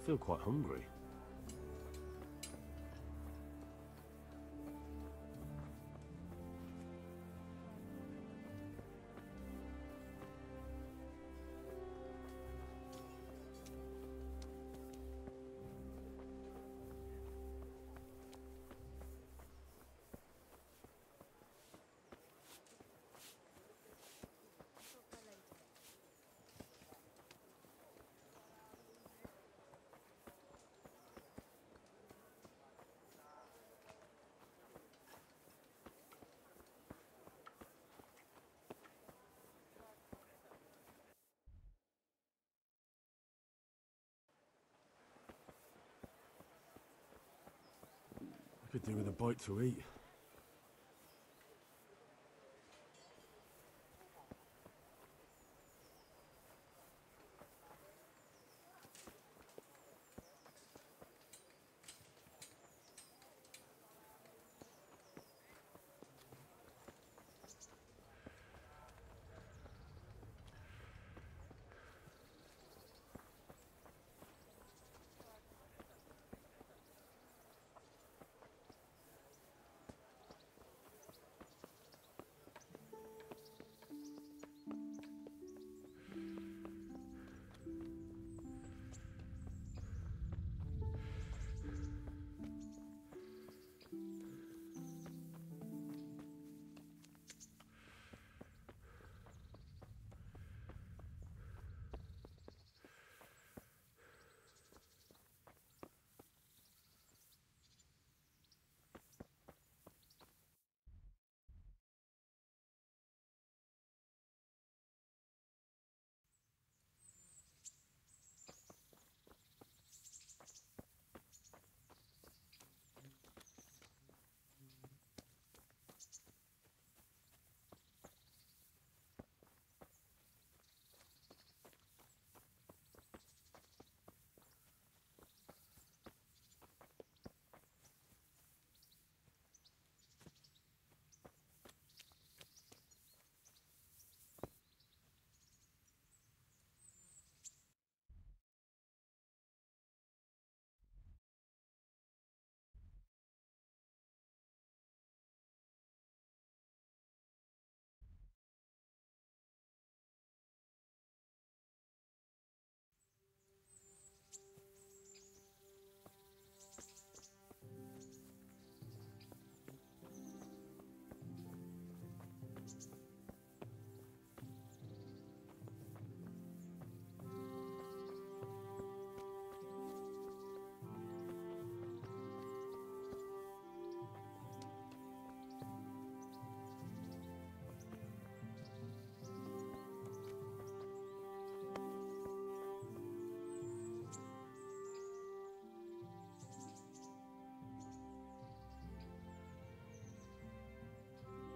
feel quite hungry. I could do with a bite to eat.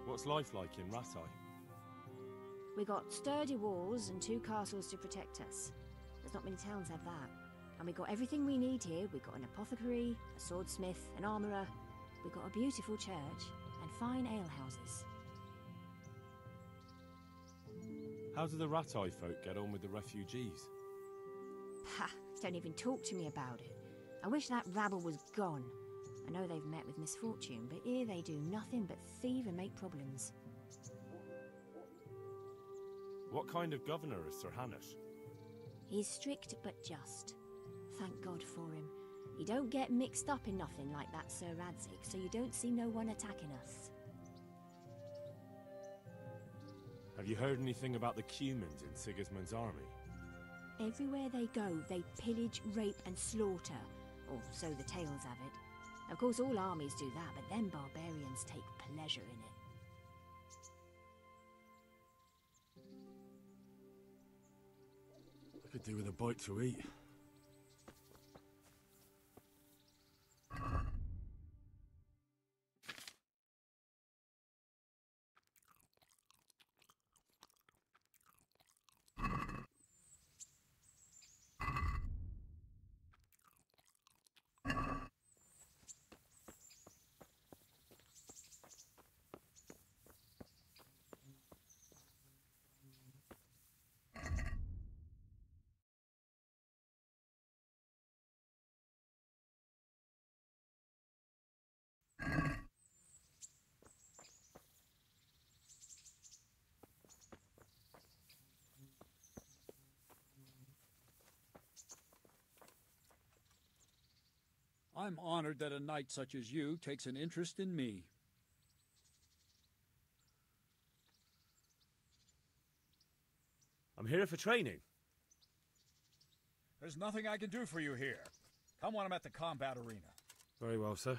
What's life like in Rattay? We got sturdy walls and 2 castles to protect us. There's not many towns have that. And we got everything we need here. We got an apothecary, a swordsmith, an armourer. We got a beautiful church and fine alehouses. How do the Rattay folk get on with the refugees? Ha! Don't even talk to me about it. I wish that rabble was gone. I know they've met with misfortune, but here they do nothing but thieve and make problems. What kind of governor is Sir Hanush? He's strict but just. Thank God for him. He don't get mixed up in nothing like that Sir Radzig, so you don't see no one attacking us. Have you heard anything about the Cumans in Sigismund's army? Everywhere they go, they pillage, rape and slaughter. Or so the tales have it. Of course, all armies do that, but them barbarians take pleasure in it. I could do with a bite to eat. I'm honored that a knight such as you takes an interest in me. I'm here for training. There's nothing I can do for you here. Come when I'm at the combat arena. Very well, sir.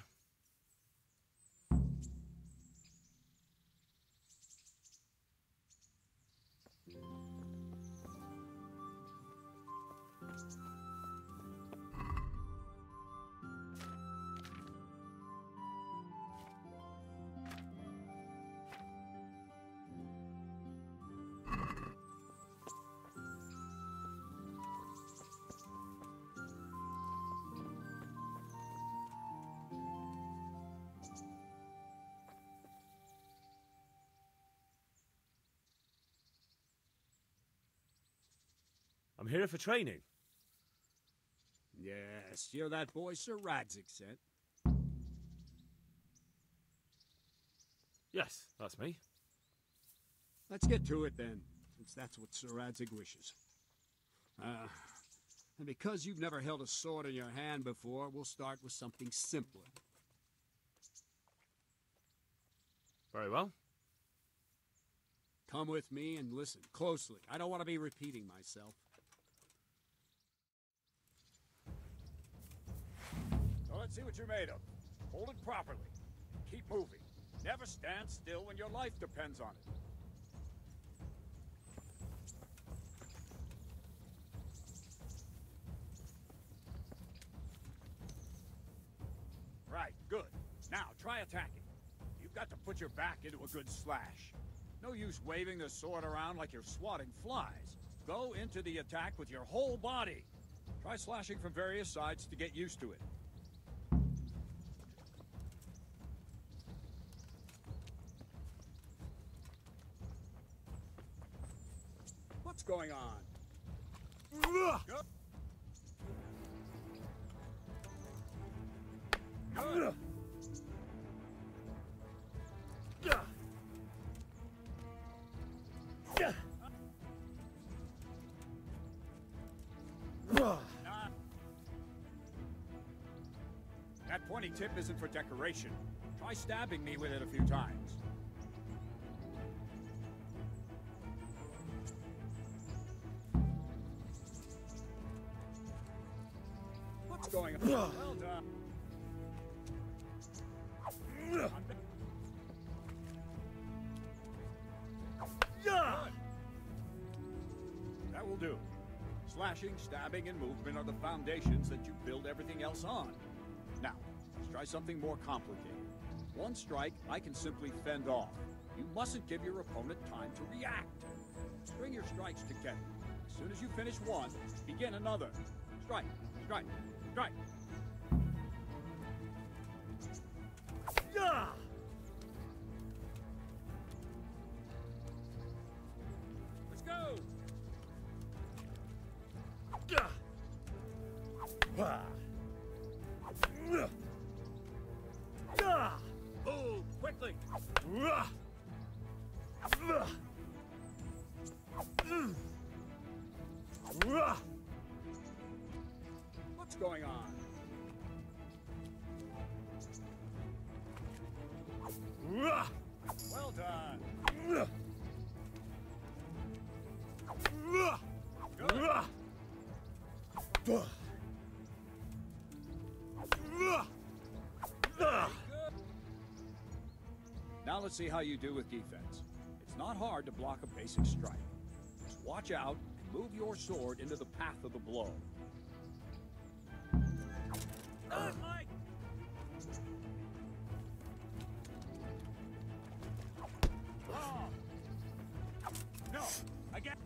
I'm here for training. Yes, you're that boy Sir Radzig sent. Yes, that's me. Let's get to it then, since that's what Sir Radzig wishes. And because you've never held a sword in your hand before, we'll start with something simpler. Very well. Come with me and listen closely. I don't want to be repeating myself. So let's see what you're made of. Hold it properly. Keep moving. Never stand still when your life depends on it. Right, good. Now, try attacking. You've got to put your back into a good slash. No use waving the sword around like you're swatting flies. Go into the attack with your whole body. Try slashing from various sides to get used to it. What's going on? Go. Good. That pointy tip isn't for decoration. Try stabbing me with it a few times. What's going on? Well done. That will do. Slashing, stabbing, and movement are the foundations that you build everything else on. Now, let's try something more complicated. One strike, I can simply fend off. You mustn't give your opponent time to react. String your strikes together. As soon as you finish one, begin another. Strike, strike, strike. Yeah! Let's go! Move quickly! What's going on? Well done! Good. Now let's see how you do with defense. It's not hard to block a basic strike. Just watch out and move your sword into the path of the blow. Mike! Oh. No! Again!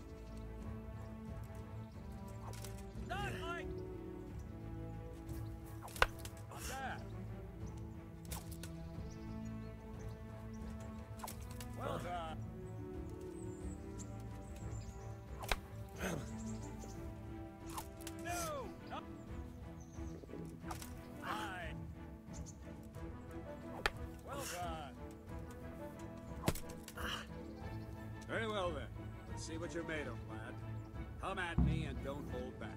Not Mike! That! Well done! No! No! Fine! Well done! Very well then. Let's see what you're made of, lad. Come at me and don't hold back.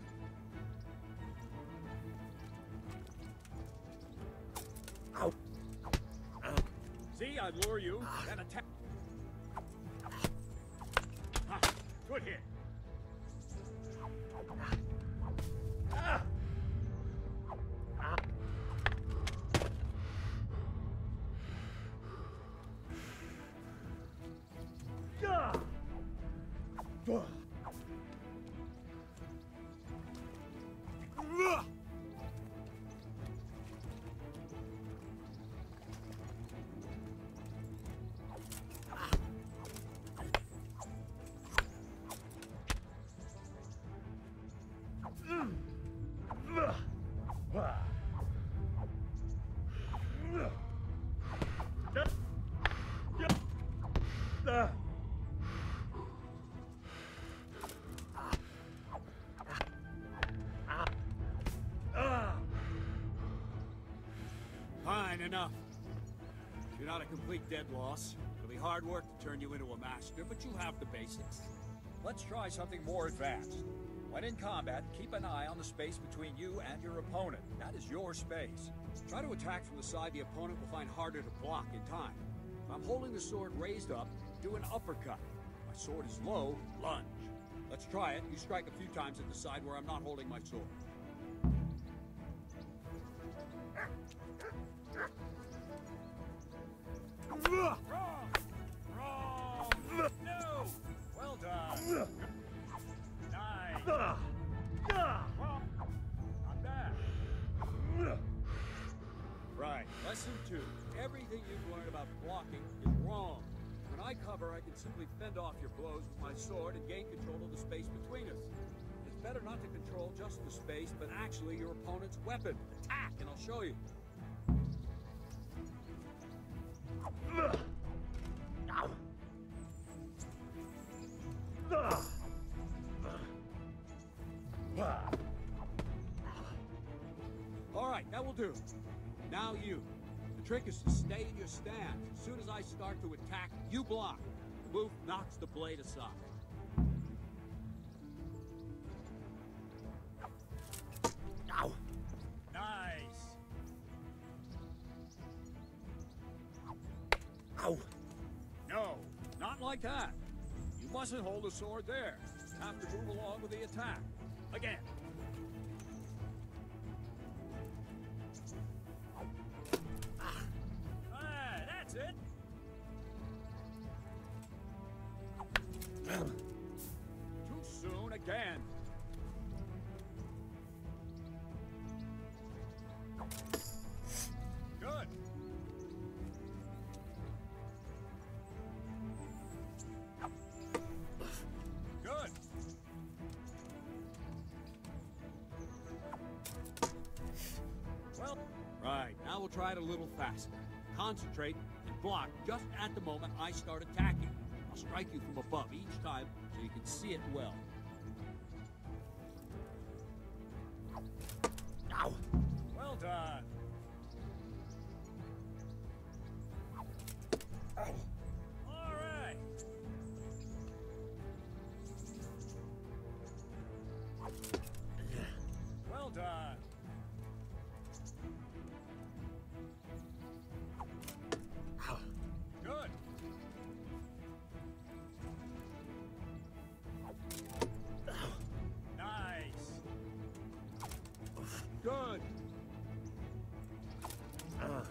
See, I lure you, then attack. Ah, good hit. Fine, enough. You're not a complete dead loss. It'll be hard work to turn you into a master, but you have the basics. Let's try something more advanced. When in combat, keep an eye on the space between you and your opponent. That is your space. Try to attack from the side the opponent will find harder to block in time. If I'm holding the sword raised up, do an uppercut. If my sword is low, lunge. Let's try it. You strike a few times at the side where I'm not holding my sword. Wrong! Wrong! No! Well done! Nice! Wrong! Not bad! Right, lesson 2. Everything you've learned about blocking is wrong. When I cover, I can simply fend off your blows with my sword and gain control of the space between us. It's better not to control just the space, but actually your opponent's weapon. Attack, and I'll show you. All right, that will do. Now you. The trick is to stay in your stance. As soon as I start to attack, you block. The move knocks the blade aside. Ow. Nice. Ow. No, not like that. You mustn't hold the sword there. You have to move along with the attack. Again. That's it. Too soon again. Good. Good. Well, right, now we'll try it a little faster. Concentrate and block just at the moment I start attacking. I'll strike you from above each time so you can see it well. Ow! Well done. Ow. All right. Well done. Good. Nice. Good. Ow.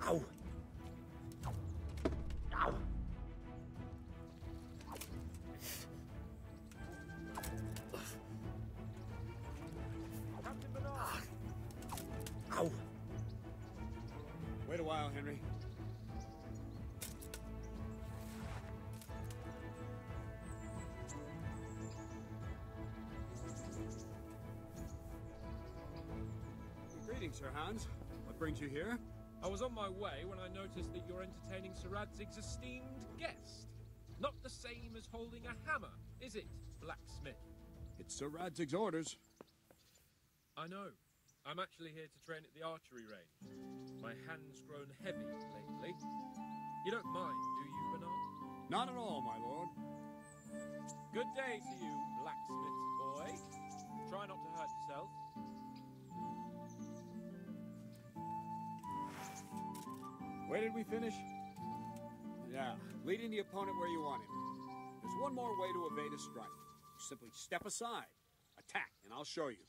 Ow. Ow. Ow. Wait a while, Henry. Greetings, Sir Hans. What brings you here? I was on my way when I noticed that you're entertaining Sir Radzig's esteemed guest. Not the same as holding a hammer, is it, blacksmith? It's Sir Radzig's orders. I know. I'm actually here to train at the archery range. My hand's grown heavy lately. You don't mind, do you, Bernard? Not at all, my lord. Good day to you, blacksmith's boy. Try not to hurt yourself. Where did we finish? Yeah, leading the opponent where you want him. There's one more way to evade a strike. You simply step aside, attack, and I'll show you.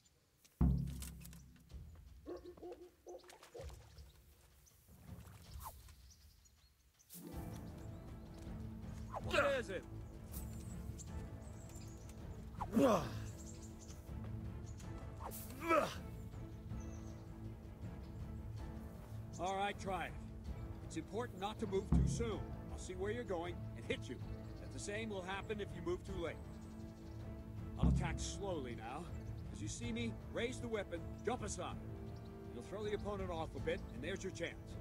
What is it? All right, try it. It's important not to move too soon. I'll see where you're going and hit you. And the same will happen if you move too late. I'll attack slowly now. As you see me, raise the weapon, jump aside. You'll throw the opponent off a bit, and there's your chance.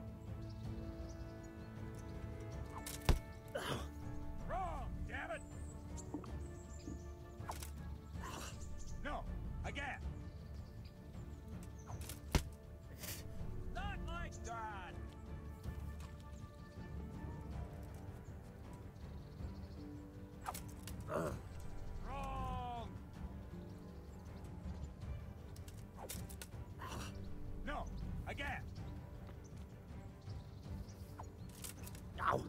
Wrong, damn it! No, again. Not like that! Wrong. No, again. No!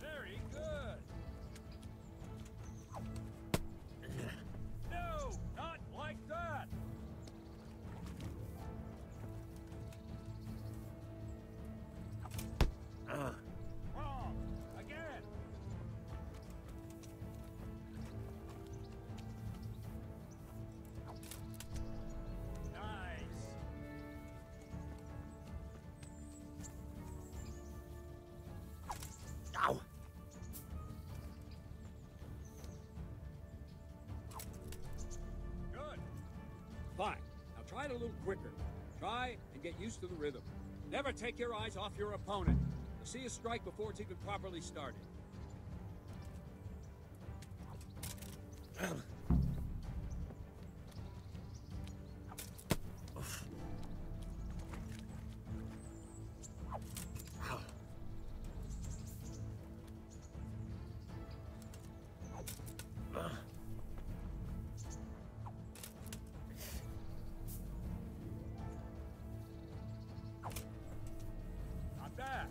Very good. No, not like that. Wrong. Again. Nice. Good. Fine. Now try it a little quicker. Try and get used to the rhythm. Never take your eyes off your opponent. You'll see a strike before it's even properly started. Not bad.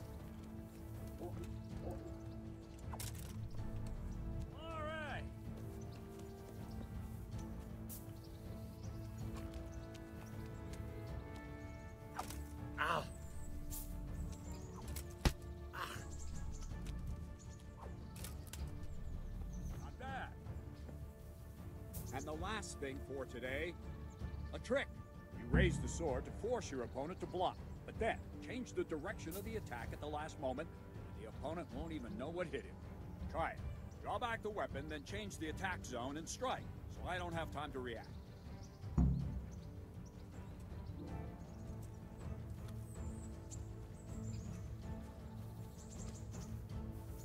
All right. Not bad. And the last thing for today, a trick. You raise the sword to force your opponent to block, but then change the direction of the attack at the last moment, and the opponent won't even know what hit him. Try it. Draw back the weapon, then change the attack zone and strike, so I don't have time to react.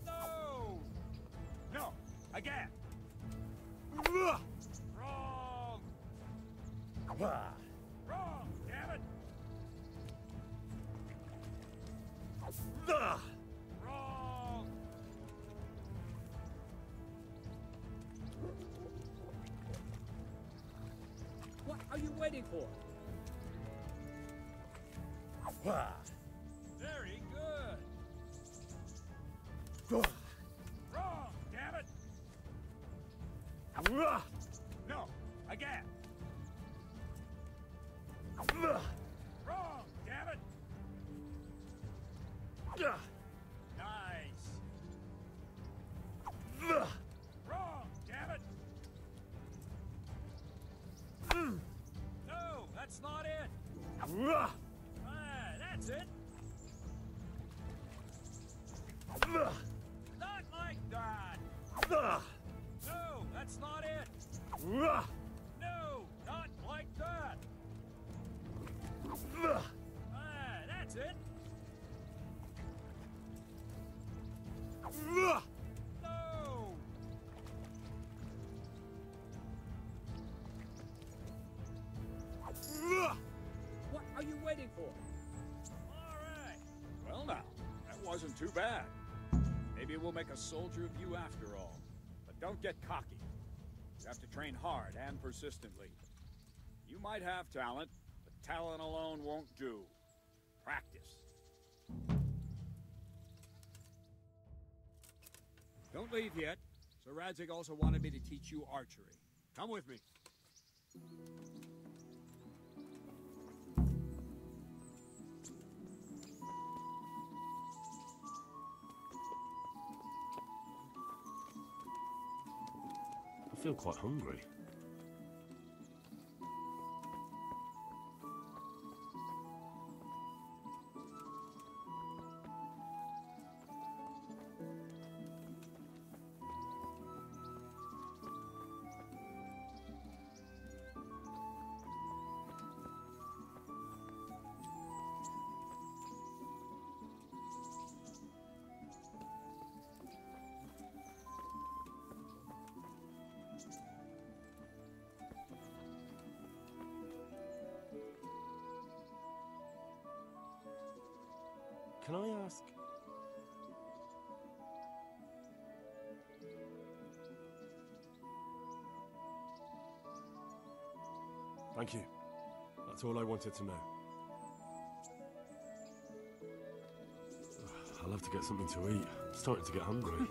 No! No! Again! Wrong! Ah. Wrong, damn it! Wrong! What are you waiting for? Very good! Wrong, damn it! No! Again! Wrong, damn it! Nice! Wrong, damn it! No, that's not it! Ah, that's it! Not like that! No, that's not it! No, not like that! Ah, that's it! No! What are you waiting for? Too bad. Maybe we'll make a soldier of you after all. But don't get cocky. You have to train hard and persistently. You might have talent, but talent alone won't do. Practice. Don't leave yet. Sir Radzig also wanted me to teach you archery. Come with me. I feel quite hungry. Can I ask? Thank you. That's all I wanted to know. I'll have to get something to eat. I'm starting to get hungry.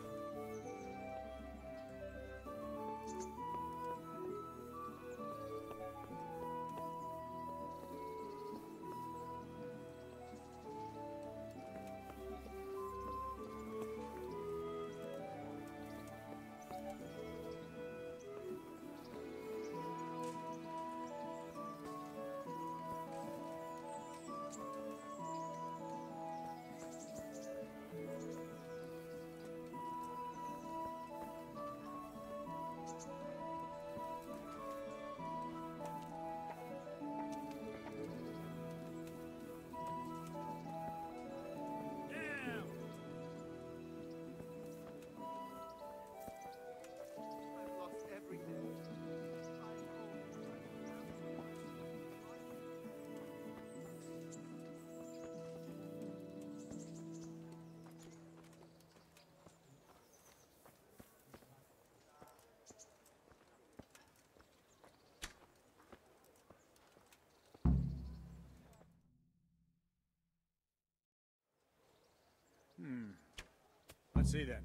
Let's see then.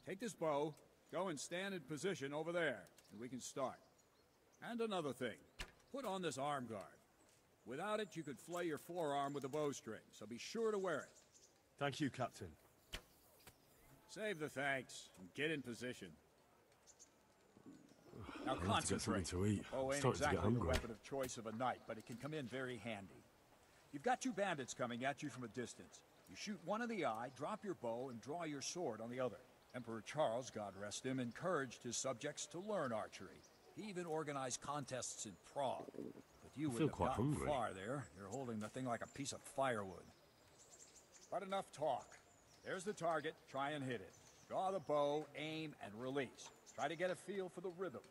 Take this bow, go and stand in position over there, and we can start. And another thing, put on this arm guard. Without it, you could flay your forearm with a bowstring, so be sure to wear it. Thank you, Captain. Save the thanks, and get in position. Now I'll have to get something concentrate. to eat. Bow I'm ain't starting to get exactly the hungry. weapon of choice of a knight, but it can come in very handy. You've got two bandits coming at you from a distance. You shoot one in the eye, drop your bow, and draw your sword on the other. Emperor Charles, God rest him, encouraged his subjects to learn archery. He even organized contests in Prague. But you wouldn't have gotten far there. You're holding the thing like a piece of firewood. But enough talk. There's the target. Try and hit it. Draw the bow, aim, and release. Try to get a feel for the rhythm.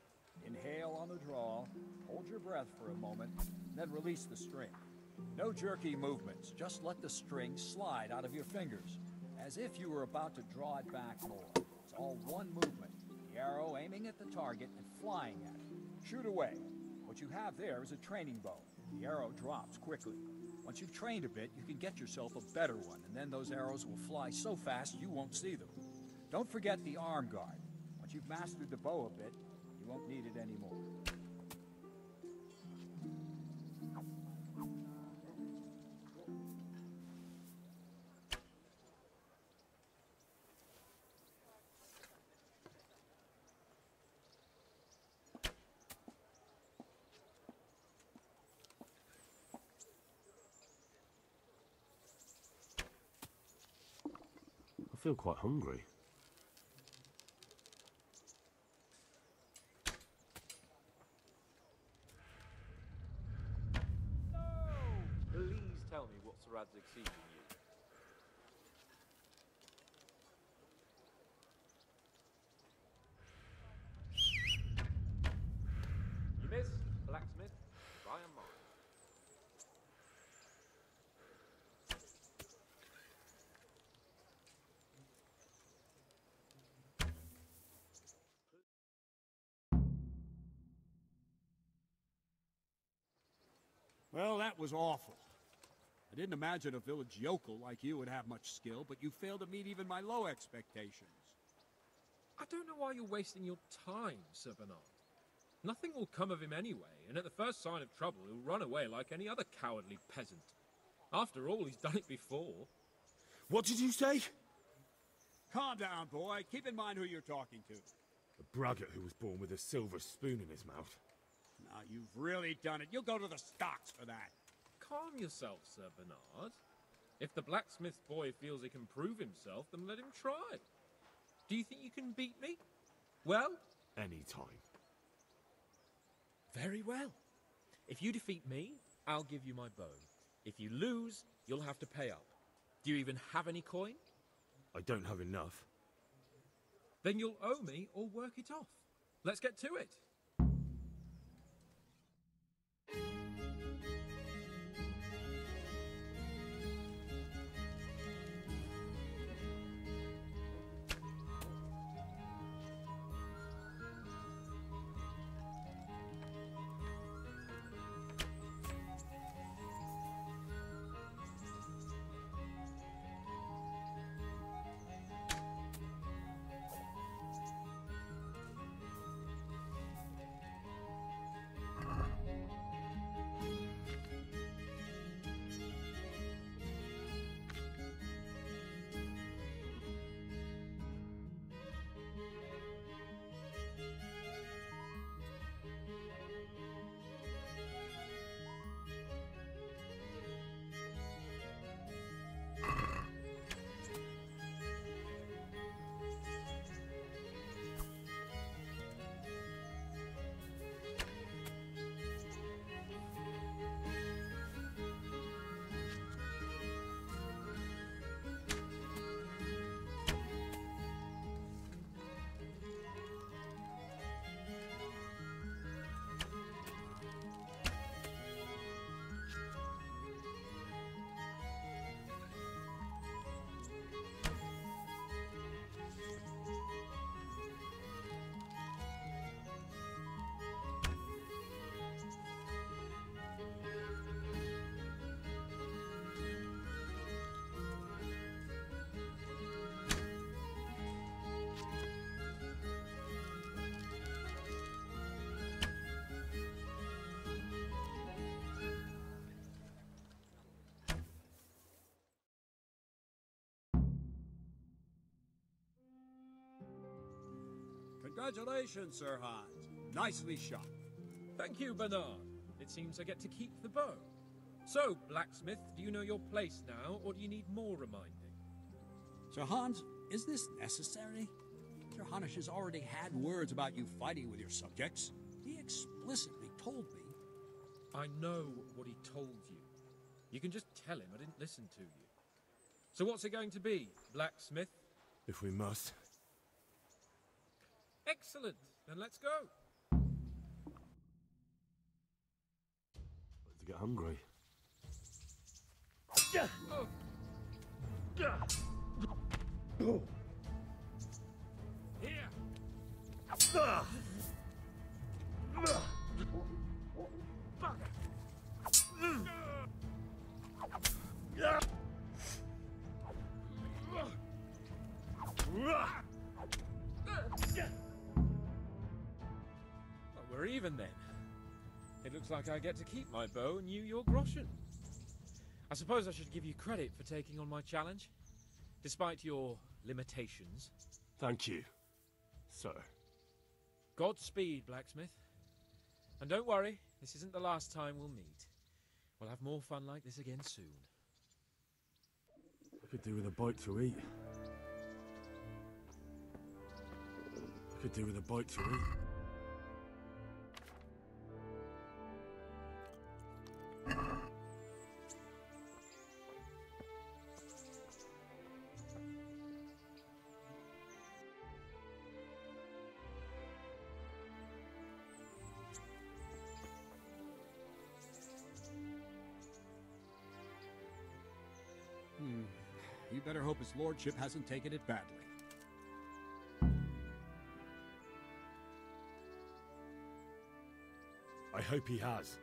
Inhale on the draw, hold your breath for a moment, then release the string. No jerky movements, just let the string slide out of your fingers, as if you were about to draw it back more. It's all one movement, the arrow aiming at the target and flying at it. Shoot away. What you have there is a training bow. The arrow drops quickly. Once you've trained a bit, you can get yourself a better one, and then those arrows will fly so fast you won't see them. Don't forget the arm guard. Once you've mastered the bow a bit, you won't need it anymore. I feel quite hungry. Please tell me what Sir Radzig's seeking you. You miss, blacksmith, by a mile. Well, that was awful. I didn't imagine a village yokel like you would have much skill, but you failed to meet even my low expectations. I don't know why you're wasting your time, Sir Bernard. Nothing will come of him anyway, and at the first sign of trouble, he'll run away like any other cowardly peasant. After all, he's done it before. What did you say? Calm down, boy. Keep in mind who you're talking to. A braggart who was born with a silver spoon in his mouth. Now, you've really done it. You'll go to the stocks for that. Calm yourself, Sir Bernard. If the blacksmith boy feels he can prove himself, then let him try. Do you think you can beat me? Well? Any time. Very well. If you defeat me, I'll give you my bow. If you lose, you'll have to pay up. Do you even have any coin? I don't have enough. Then you'll owe me or work it off. Let's get to it. Congratulations, Sir Hans. Nicely shot. Thank you, Bernard. It seems I get to keep the bow. So, blacksmith, do you know your place now, or do you need more reminding? Sir Hans, is this necessary? Sir Hanush has already had words about you fighting with your subjects. He explicitly told me. I know what he told you. You can just tell him I didn't listen to you. So what's it going to be, blacksmith? If we must. Excellent. Then let's go. To get hungry. Here. Well, we're even then. It looks like I get to keep my bow and you your groschen. I suppose I should give you credit for taking on my challenge, despite your limitations. Thank you, sir. Godspeed, blacksmith. And don't worry, this isn't the last time we'll meet. We'll have more fun like this again soon. I could do with a bite to eat. I could do with a bite to eat. You better hope his lordship hasn't taken it badly. I hope he has.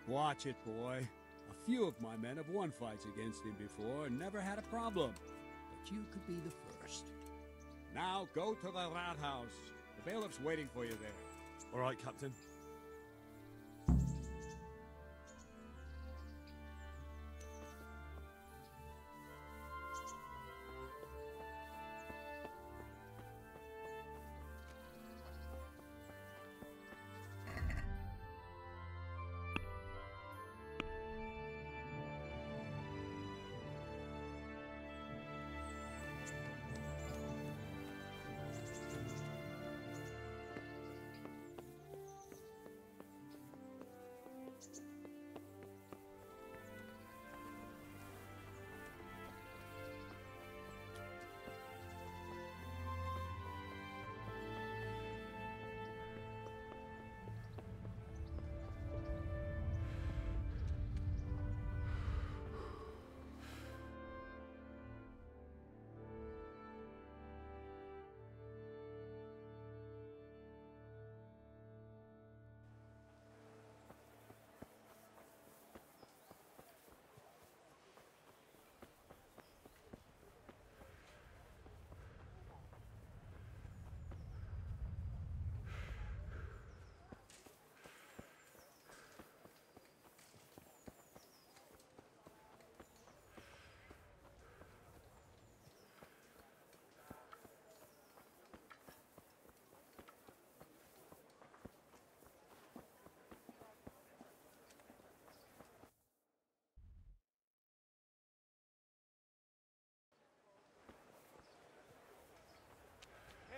Watch it, boy. A few of my men have won fights against him before and never had a problem. But you could be the first. Now go to the rat house. The bailiff's waiting for you there. All right, Captain.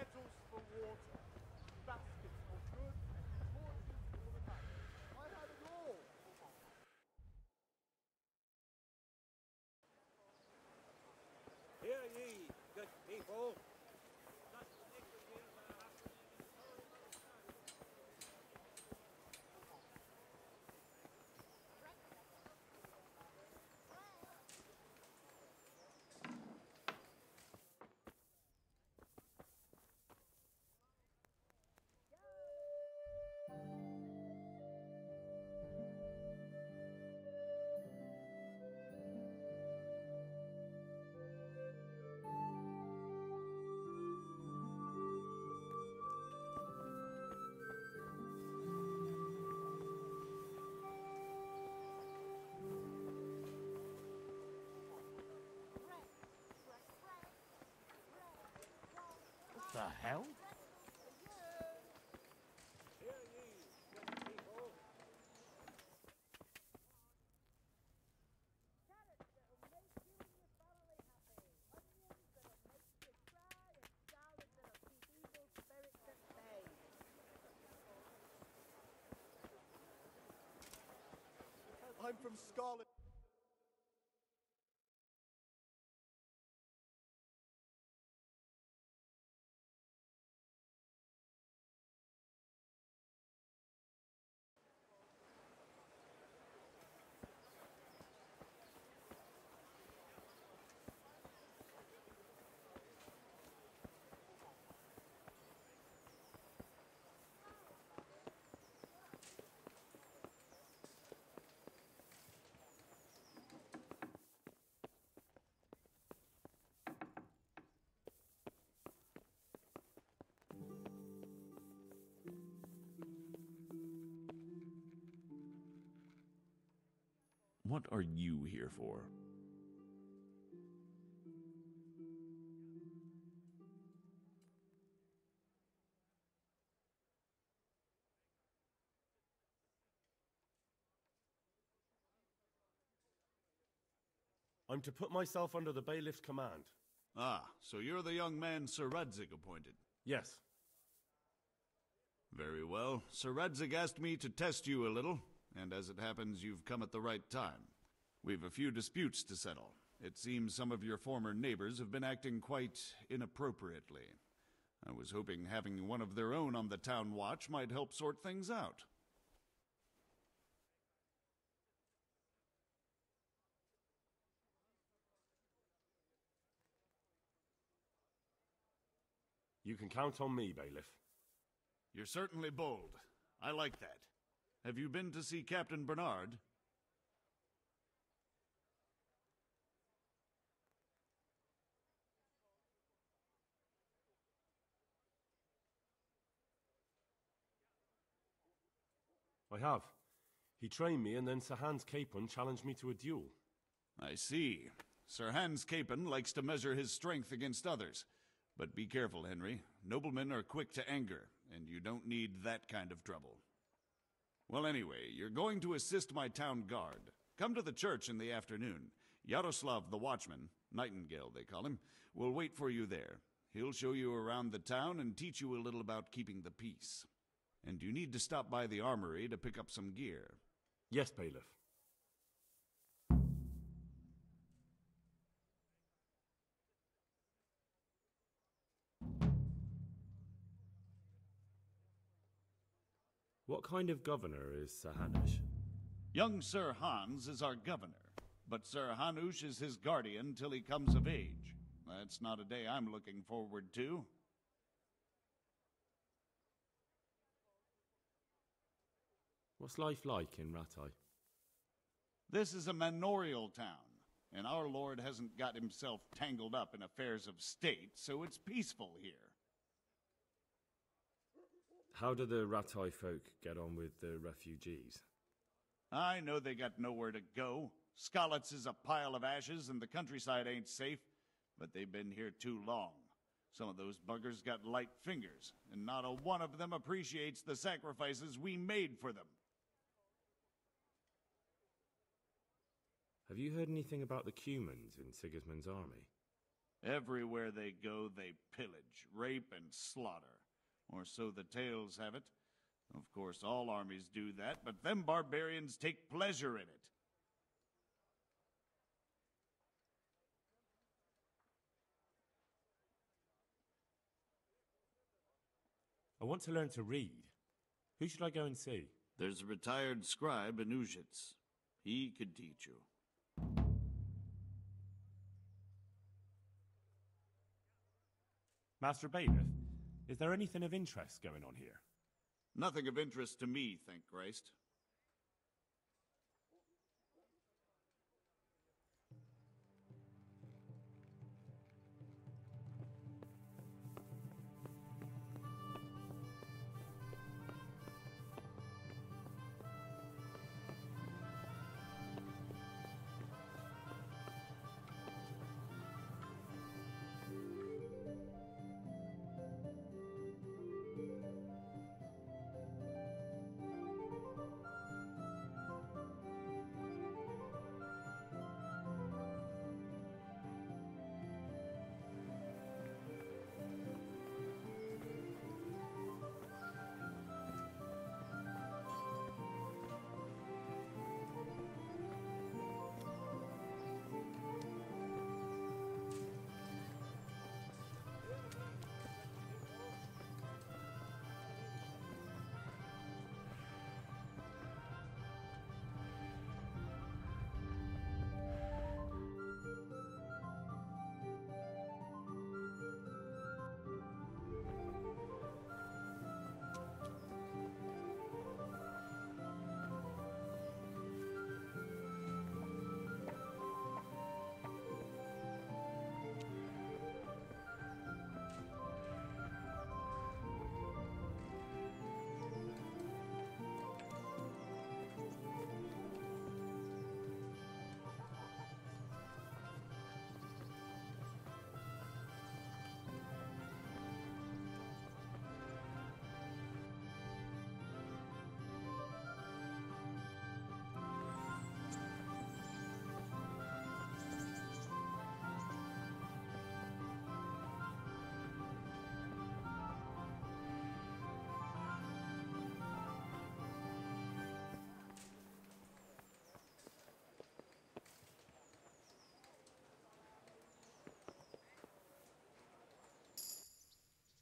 Kettles for water, baskets for goods, and torches for the night. I have it all. Hear ye, good people. What the hell? Hear ye, good people. Carrots that'll make you and your family happy. Onions that'll make you cry, and salad that'll keep evil spirits at bay. I'm from Scotland. What are you here for? I'm to put myself under the bailiff's command. Ah, so you're the young man Sir Radzig appointed. Yes. Very well. Sir Radzig asked me to test you a little, and as it happens, you've come at the right time. We've a few disputes to settle. It seems some of your former neighbors have been acting quite inappropriately. I was hoping having one of their own on the town watch might help sort things out. You can count on me, bailiff. You're certainly bold. I like that. Have you been to see Captain Bernard? I have. He trained me, and then Sir Hans Capon challenged me to a duel. I see. Sir Hans Capon likes to measure his strength against others. But be careful, Henry. Noblemen are quick to anger, and you don't need that kind of trouble. Well, anyway, you're going to assist my town guard. Come to the church in the afternoon. Yaroslav the watchman, Nightingale they call him, will wait for you there. He'll show you around the town and teach you a little about keeping the peace. And you need to stop by the armory to pick up some gear. Yes, Bailiff. What kind of governor is Sir Hanush? Young Sir Hans is our governor, but Sir Hanush is his guardian till he comes of age. That's not a day I'm looking forward to. What's life like in Rattay? This is a manorial town, and our lord hasn't got himself tangled up in affairs of state, so it's peaceful here. How do the Rattay folk get on with the refugees? I know they got nowhere to go. Skalitz is a pile of ashes, and the countryside ain't safe, but they've been here too long. Some of those buggers got light fingers, and not a one of them appreciates the sacrifices we made for them. Have you heard anything about the Cumans in Sigismund's army? Everywhere they go, they pillage, rape, and slaughter. Or so the tales have it. Of course, all armies do that, but them barbarians take pleasure in it. I want to learn to read. Who should I go and see? There's a retired scribe in Uzhitz. He could teach you. Master Bailiff, is there anything of interest going on here? Nothing of interest to me, thank Christ.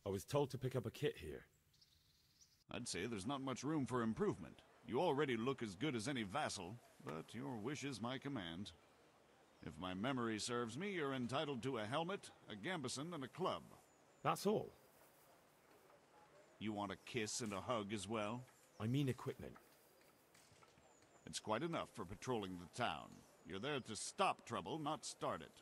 I was told to pick up a kit here. I'd say there's not much room for improvement. You already look as good as any vassal, but your wish is my command. If my memory serves me, you're entitled to a helmet, a gambeson, and a club. That's all. You want a kiss and a hug as well? I mean equipment. It's quite enough for patrolling the town. You're there to stop trouble, not start it.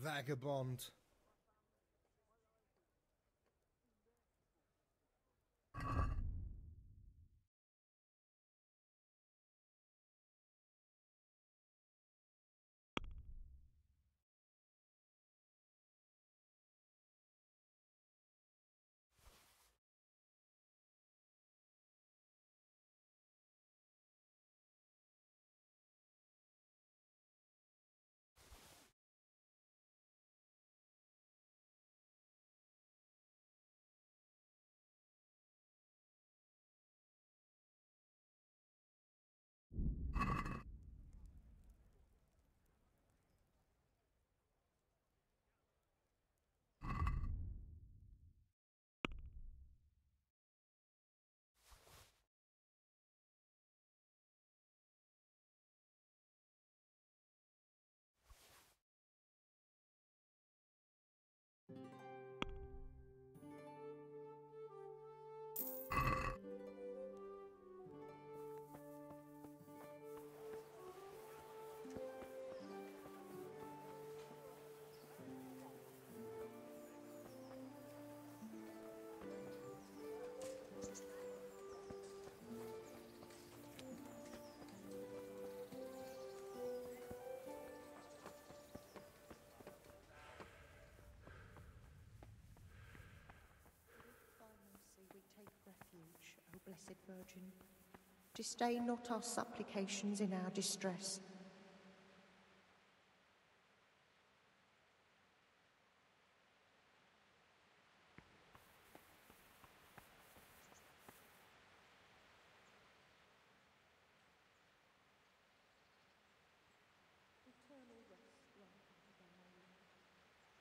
Vagabond. Blessed Virgin, disdain not our supplications in our distress. Eternal rest grant unto them, O Lord,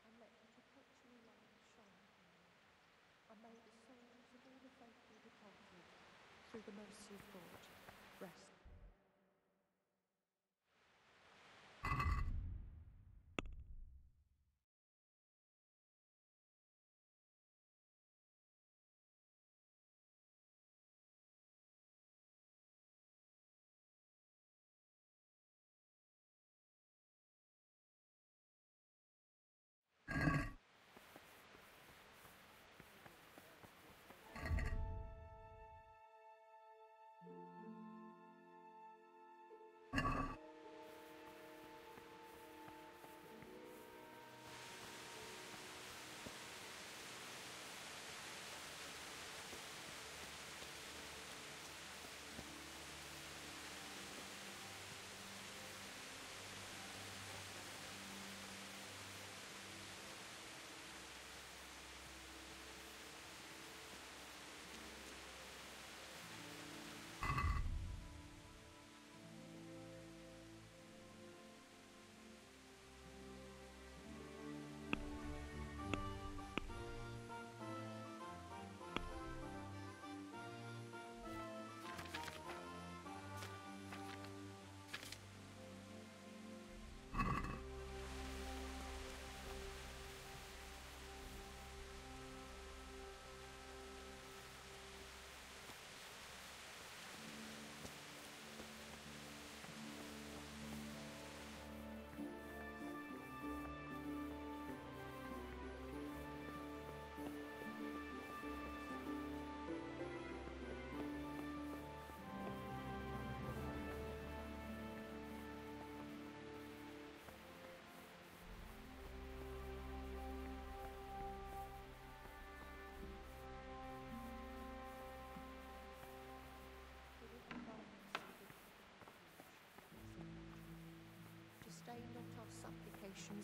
and let perpetual light shine upon them, and may the souls of all the faithful departed, through the mercy of God, rest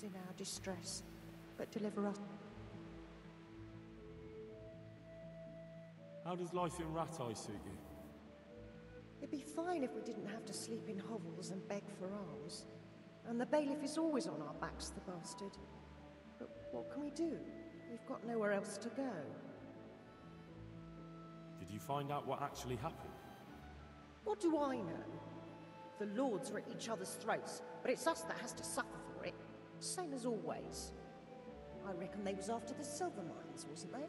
in our distress, but deliver us. How does life in Ratai suit you? It'd be fine if we didn't have to sleep in hovels and beg for alms. And the bailiff is always on our backs, the bastard. But what can we do? We've got nowhere else to go. Did you find out what actually happened? What do I know? The lords are at each other's throats, but it's us that has to suffer for it. Same as always. I reckon they was after the silver mines, wasn't they?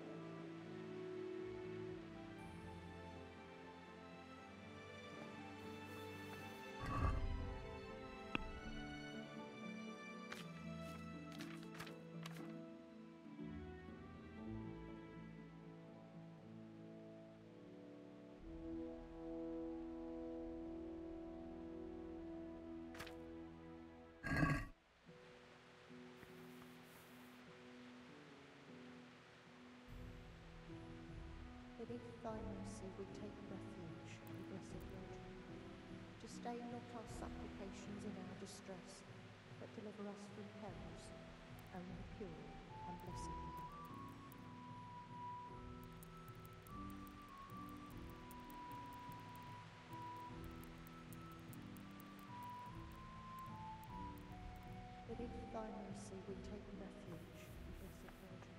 Beneath thy mercy we take refuge, O blessed Virgin. Disdain not our supplications in our distress, but deliver us from perils, only pure and blessed one. Beneath thy mercy we take refuge, O blessed Virgin.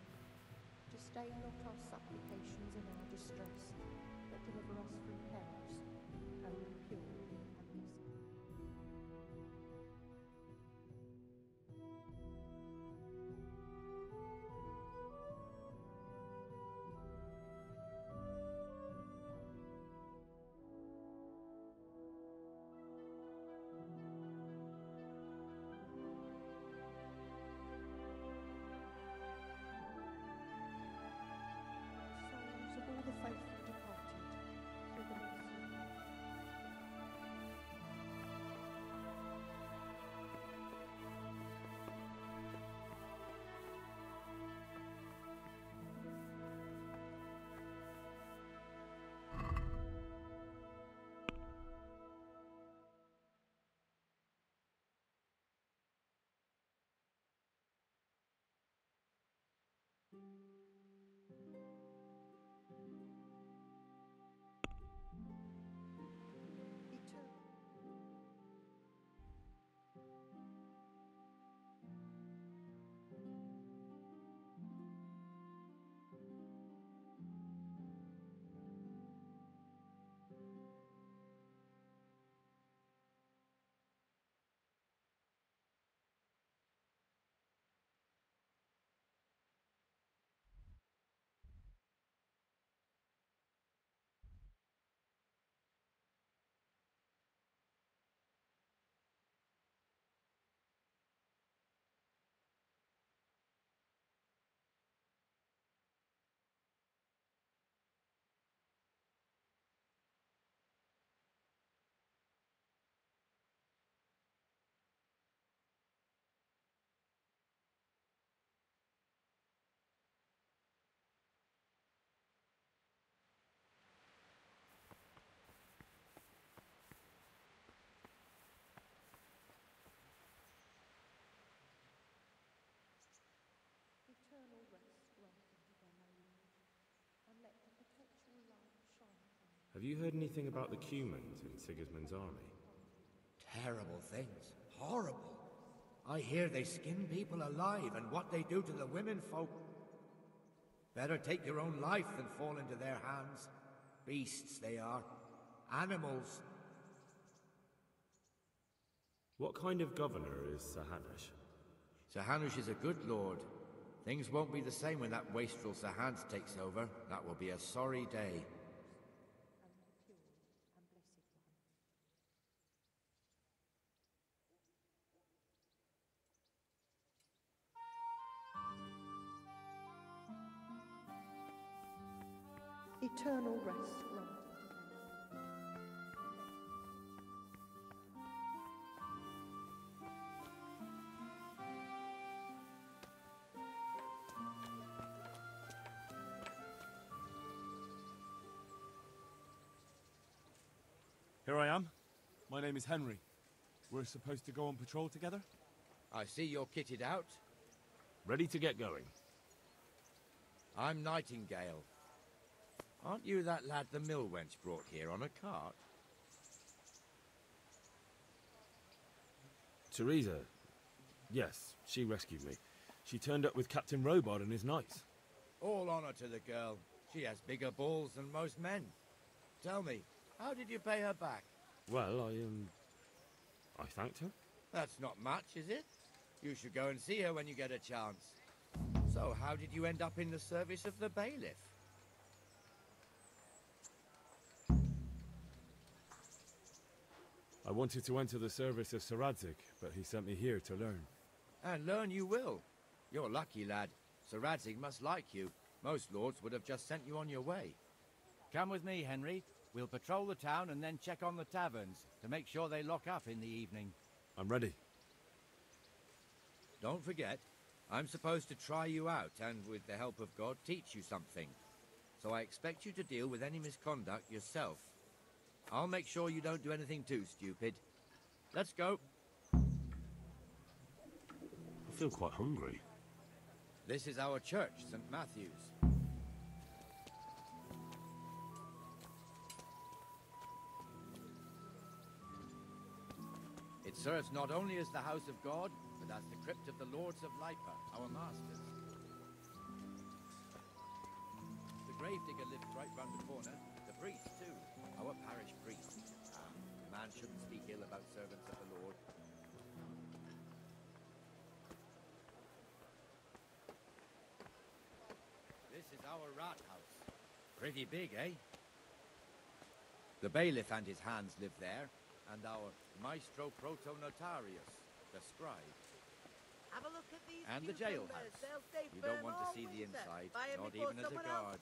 Disdain not our supplications in our distress, but deliver us from perils, only pure and blessed. Souls of all the faithful departed, through the mercy of God. Eternal. Eternal rest grant unto them, O Lord, and let the perpetual light shine upon them. Have you heard anything about the Cumans in Sigismund's army? Terrible things. Horrible. I hear they skin people alive and what they do to the women folk. Better take your own life than fall into their hands. Beasts they are. Animals. What kind of governor is Sahanush? Sahanush is a good lord. Things won't be the same when that wastrel Sahans takes over. That will be a sorry day. Only pure and blessed one. Eternal rest grant unto them. Here I am. My name is Henry. We're supposed to go on patrol together? I see you're kitted out. Ready to get going. I'm Nightingale. Aren't you that lad the mill wench brought here on a cart? Teresa. Yes, she rescued me. She turned up with Captain Robard and his knights. All honor to the girl. She has bigger balls than most men. Tell me, how did you pay her back? Well, I thanked her. That's not much, is it? You should go and see her when you get a chance. So, how did you end up in the service of the bailiff? I wanted to enter the service of Sir Radzig, but he sent me here to learn. And learn you will. You're lucky, lad. Sir Radzig must like you. Most lords would have just sent you on your way. Come with me, Henry. We'll patrol the town and then check on the taverns to make sure they lock up in the evening. I'm ready. Don't forget, I'm supposed to try you out and, with the help of God, teach you something. So I expect you to deal with any misconduct yourself. I'll make sure you don't do anything too stupid. Let's go. I feel quite hungry. This is our church, St. Matthew's. It serves not only as the house of God, but as the crypt of the Lords of Lipa, our masters. The gravedigger lives right round the corner. The priest, too. Our parish priest. A man shouldn't speak ill about servants of the Lord. This is our rat house. Pretty big, eh? The bailiff and his hands live there, and our maestro proto-notarius, the scribe. Have a look at these And the jailhouse. You don't want to see the inside, not even as a guard.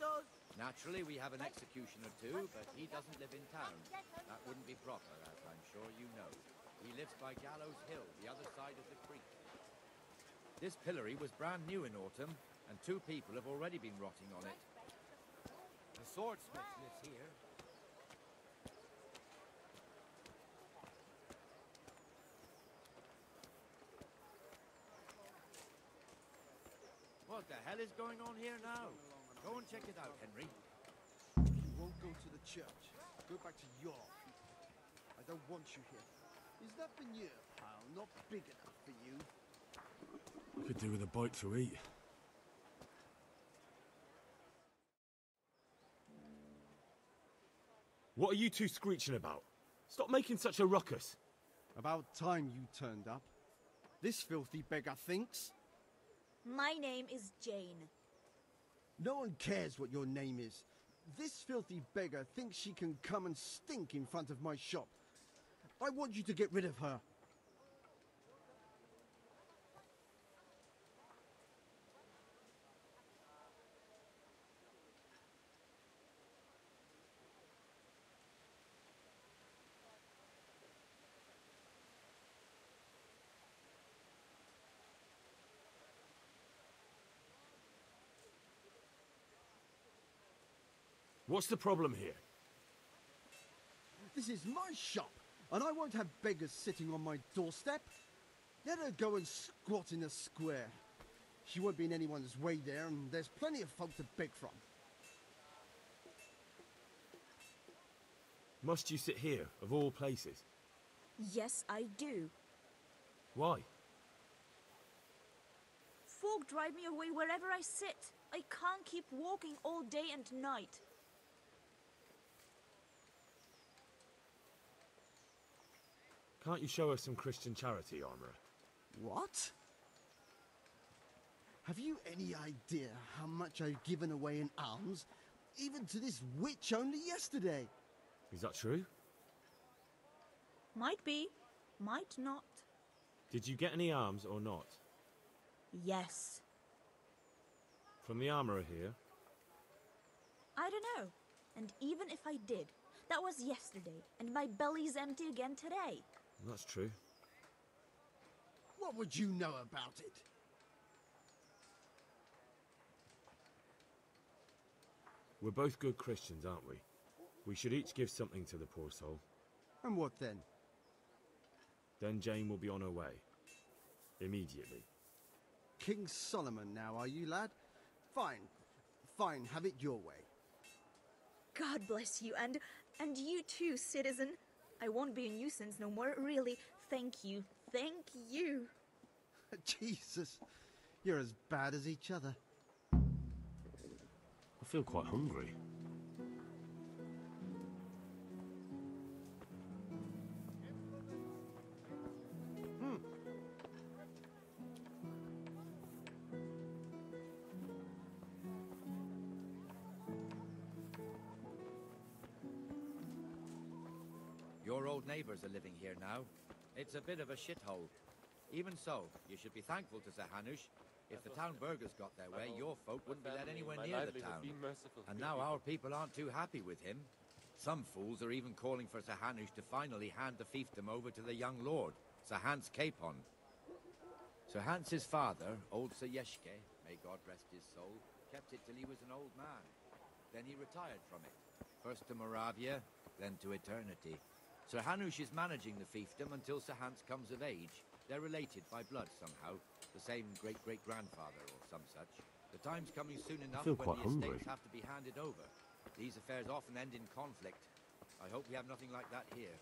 Naturally, we have an executioner too, but he doesn't live in town. That wouldn't be proper, as I'm sure you know. He lives by Gallows Hill, the other side of the creek. This pillory was brand new in autumn, and 2 people have already been rotting on it. The swordsmith lives here. What the hell is going on here now? Go and check it out, Henry. You won't go to the church. Go back to York. I don't want you here. Is that veneer pile not big enough for you? I could do with a bite to eat. What are you two screeching about? Stop making such a ruckus. About time you turned up. This filthy beggar thinks. My name is Jane. No one cares what your name is. This filthy beggar thinks she can come and stink in front of my shop. I want you to get rid of her. What's the problem here? This is my shop, and I won't have beggars sitting on my doorstep. Let her go and squat in a square. She won't be in anyone's way there, and there's plenty of folk to beg from. Must you sit here, of all places? Yes, I do. Why? Folk drive me away wherever I sit. I can't keep walking all day and night. Can't you show us some Christian charity, Armourer? What? Have you any idea how much I've given away in alms, even to this witch only yesterday? Is that true? Might be, might not. Did you get any alms or not? Yes. From the Armourer here? I don't know. And even if I did, that was yesterday, and my belly's empty again today. That's true. What would you know about it? We're both good Christians, aren't we? We should each give something to the poor soul. And what then? Then Jane will be on her way. Immediately. King Solomon now, are you, lad? Fine. Fine, have it your way. God bless you, and you too, citizen. I won't be a nuisance no more, really. Thank you. Thank you. Jesus, you're as bad as each other. I feel quite hungry. Your old neighbours are living here now. It's a bit of a shithole. Even so, you should be thankful to Sir Hanush. If the town burghers got their way, your folk wouldn't be let anywhere near the town. And now our people aren't too happy with him. Some fools are even calling for Sir Hanush to finally hand the fiefdom over to the young lord, Sir Hans Capon. Sir Hans's father, old Sir Yeshke, may God rest his soul, kept it till he was an old man. Then he retired from it, first to Moravia, then to eternity. Sir Hanush is managing the fiefdom until Sir Hans comes of age. They're related by blood somehow, the same great-great-grandfather or some such. The time's coming soon enough when the estates have to be handed over. These affairs often end in conflict. I hope we have nothing like that here.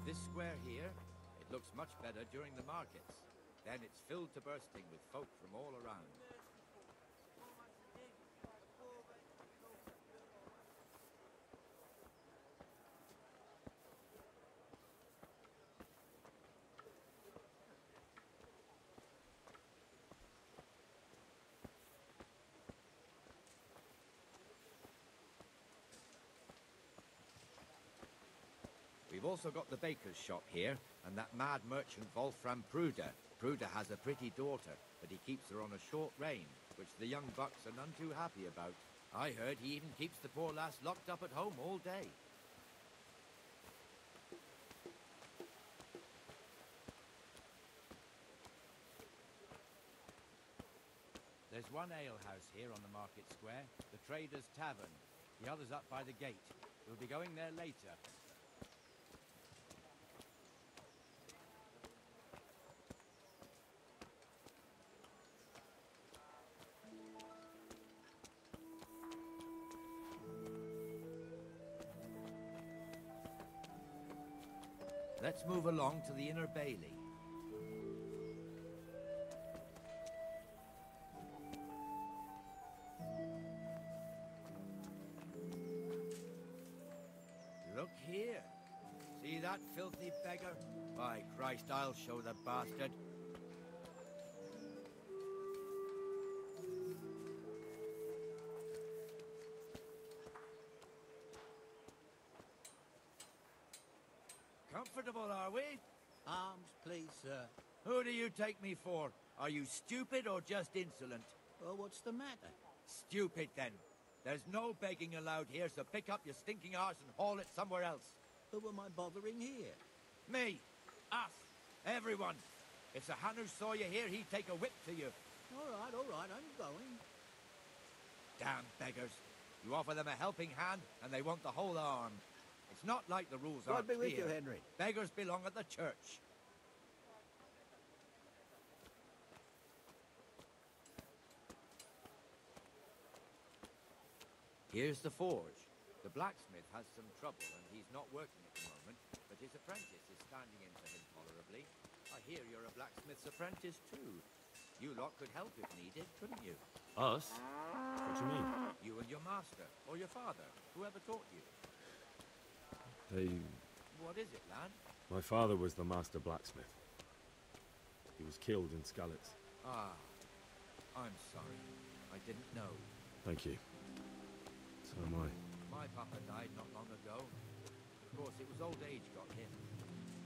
This square here, it looks much better during the markets. Then it's filled to bursting with folk from all around. We've also got the baker's shop here, and that mad merchant Wolfram Pruder. Pruder has a pretty daughter, but he keeps her on a short rein, which the young bucks are none too happy about. I heard he even keeps the poor lass locked up at home all day. There's one alehouse here on the market square, the Trader's Tavern. The other's up by the gate. We'll be going there later. Let's move along to the inner bailey. Look here. See that filthy beggar? By Christ, I'll show the bastard. Comfortable, are we? Arms, please, sir. Who do you take me for? Are you stupid or just insolent? Well, what's the matter? Stupid, then. There's no begging allowed here, so pick up your stinking arse and haul it somewhere else. Who am I bothering here? Me. Us. Everyone. If Sir Hanush saw you here, he'd take a whip to you. All right, I'm going. Damn beggars. You offer them a helping hand, and they want the whole arm. It's not like the rules aren't God be with clear. you, Henry. Beggars belong at the church. Here's the forge. The blacksmith has some trouble, and he's not working at the moment, but his apprentice is standing in for him tolerably. I hear you're a blacksmith's apprentice, too. You lot could help if needed, couldn't you? Us? What do you mean? You and your master, or your father, whoever taught you. What is it, lad? My father was the master blacksmith. He was killed in Skalitz. Ah. I'm sorry. I didn't know. Thank you. So am I. My papa died not long ago. Of course, it was old age got him.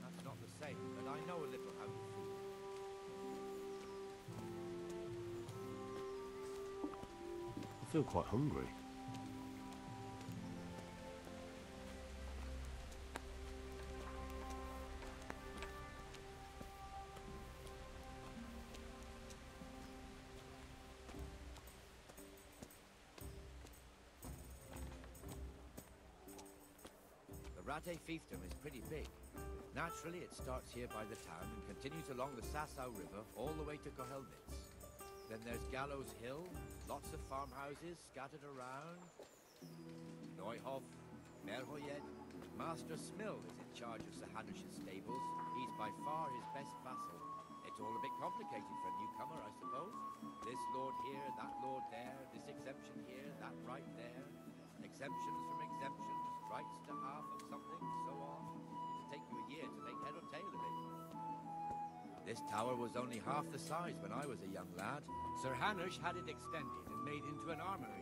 That's not the same, but I know a little how you feel. I feel quite hungry. The Rate fiefdom is pretty big. Naturally, it starts here by the town and continues along the Sasau River all the way to Kohelnitz. Then there's Gallows Hill, lots of farmhouses scattered around. Neuhof, Merhoyed. Master Smill is in charge of Sir Hanush's stables. He's by far his best vassal. It's all a bit complicated for a newcomer, I suppose. This lord here, that lord there, this exemption here, that right there. Exemptions from exemptions, rights to half of something, so on. It'd take you a year to make head or tail of it. This tower was only half the size when I was a young lad. Sir Hanush had it extended and made into an armory.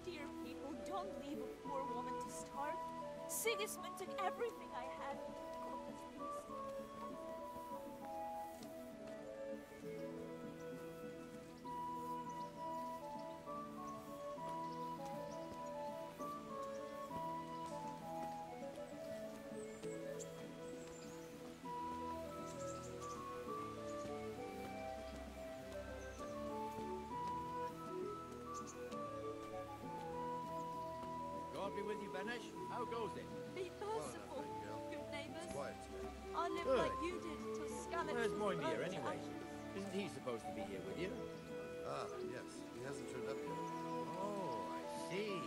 Dear people, don't leave a poor woman to starve. Sigismund took everything I had. Goodness, please. God be with you, Benesh. How goes it? Be merciful, good neighbours. Quiet. I lived Good. like you did till Scarlet. Where's Boemia anyway? Isn't he supposed to be here with you? Ah, yes. He hasn't turned up yet. Oh, I see.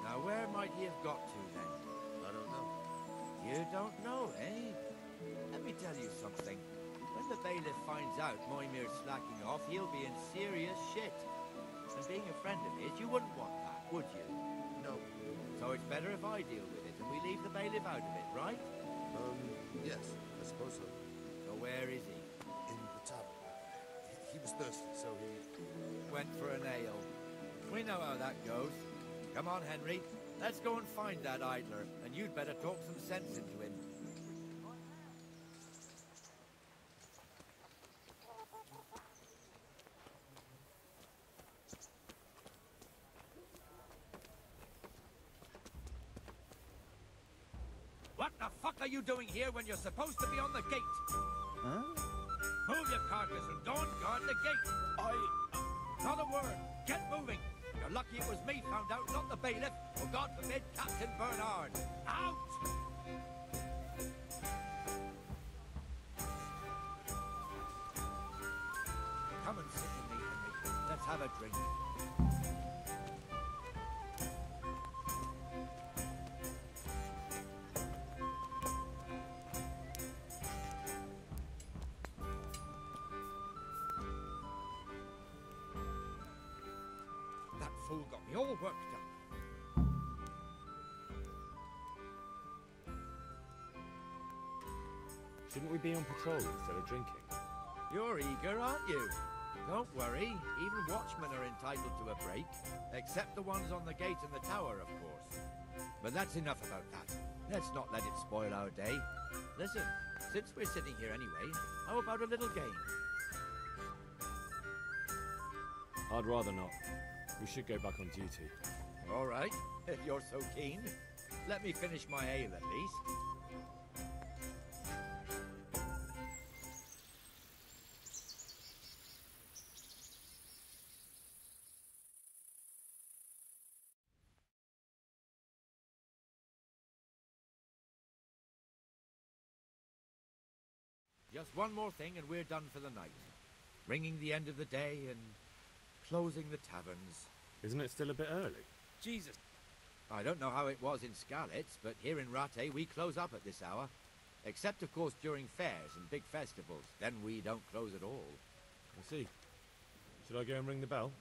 Now where might he have got to then? I don't know. You don't know, eh? Let me tell you something. When the bailiff finds out Moimir's slacking off, he'll be in serious shit. And being a friend of his, you wouldn't want that, would you? No. So it's better if I deal with it and we leave the bailiff out of it, right? Yes, I suppose so. So where is he? In the tavern. He was thirsty, so he... Went for an ale. We know how that goes. Come on, Henry. Let's go and find that idler, and you'd better talk some sense into him. What the fuck are you doing here when you're supposed to be on the gate? Huh? Move your carcass and don't guard the gate. Not a word. Get moving. You're lucky it was me found out, not the bailiff, or God forbid, Captain Bernard. Out! Come and sit with me, Henry. Let's have a drink. That fool got me all worked up. Shouldn't we be on patrol instead of drinking? You're eager, aren't you? Don't worry, even watchmen are entitled to a break, except the ones on the gate and the tower, of course. But that's enough about that. Let's not let it spoil our day. Listen, since we're sitting here anyway, how about a little game? I'd rather not. We should go back on duty. All right, if you're so keen. Let me finish my ale at least. Just one more thing and we're done for the night. Ringing the end of the day and closing the taverns. Isn't it still a bit early? Jesus. I don't know how it was in Skalitz, but here in Rate we close up at this hour. Except, of course, during fairs and big festivals. Then we don't close at all. I see. Should I go and ring the bell?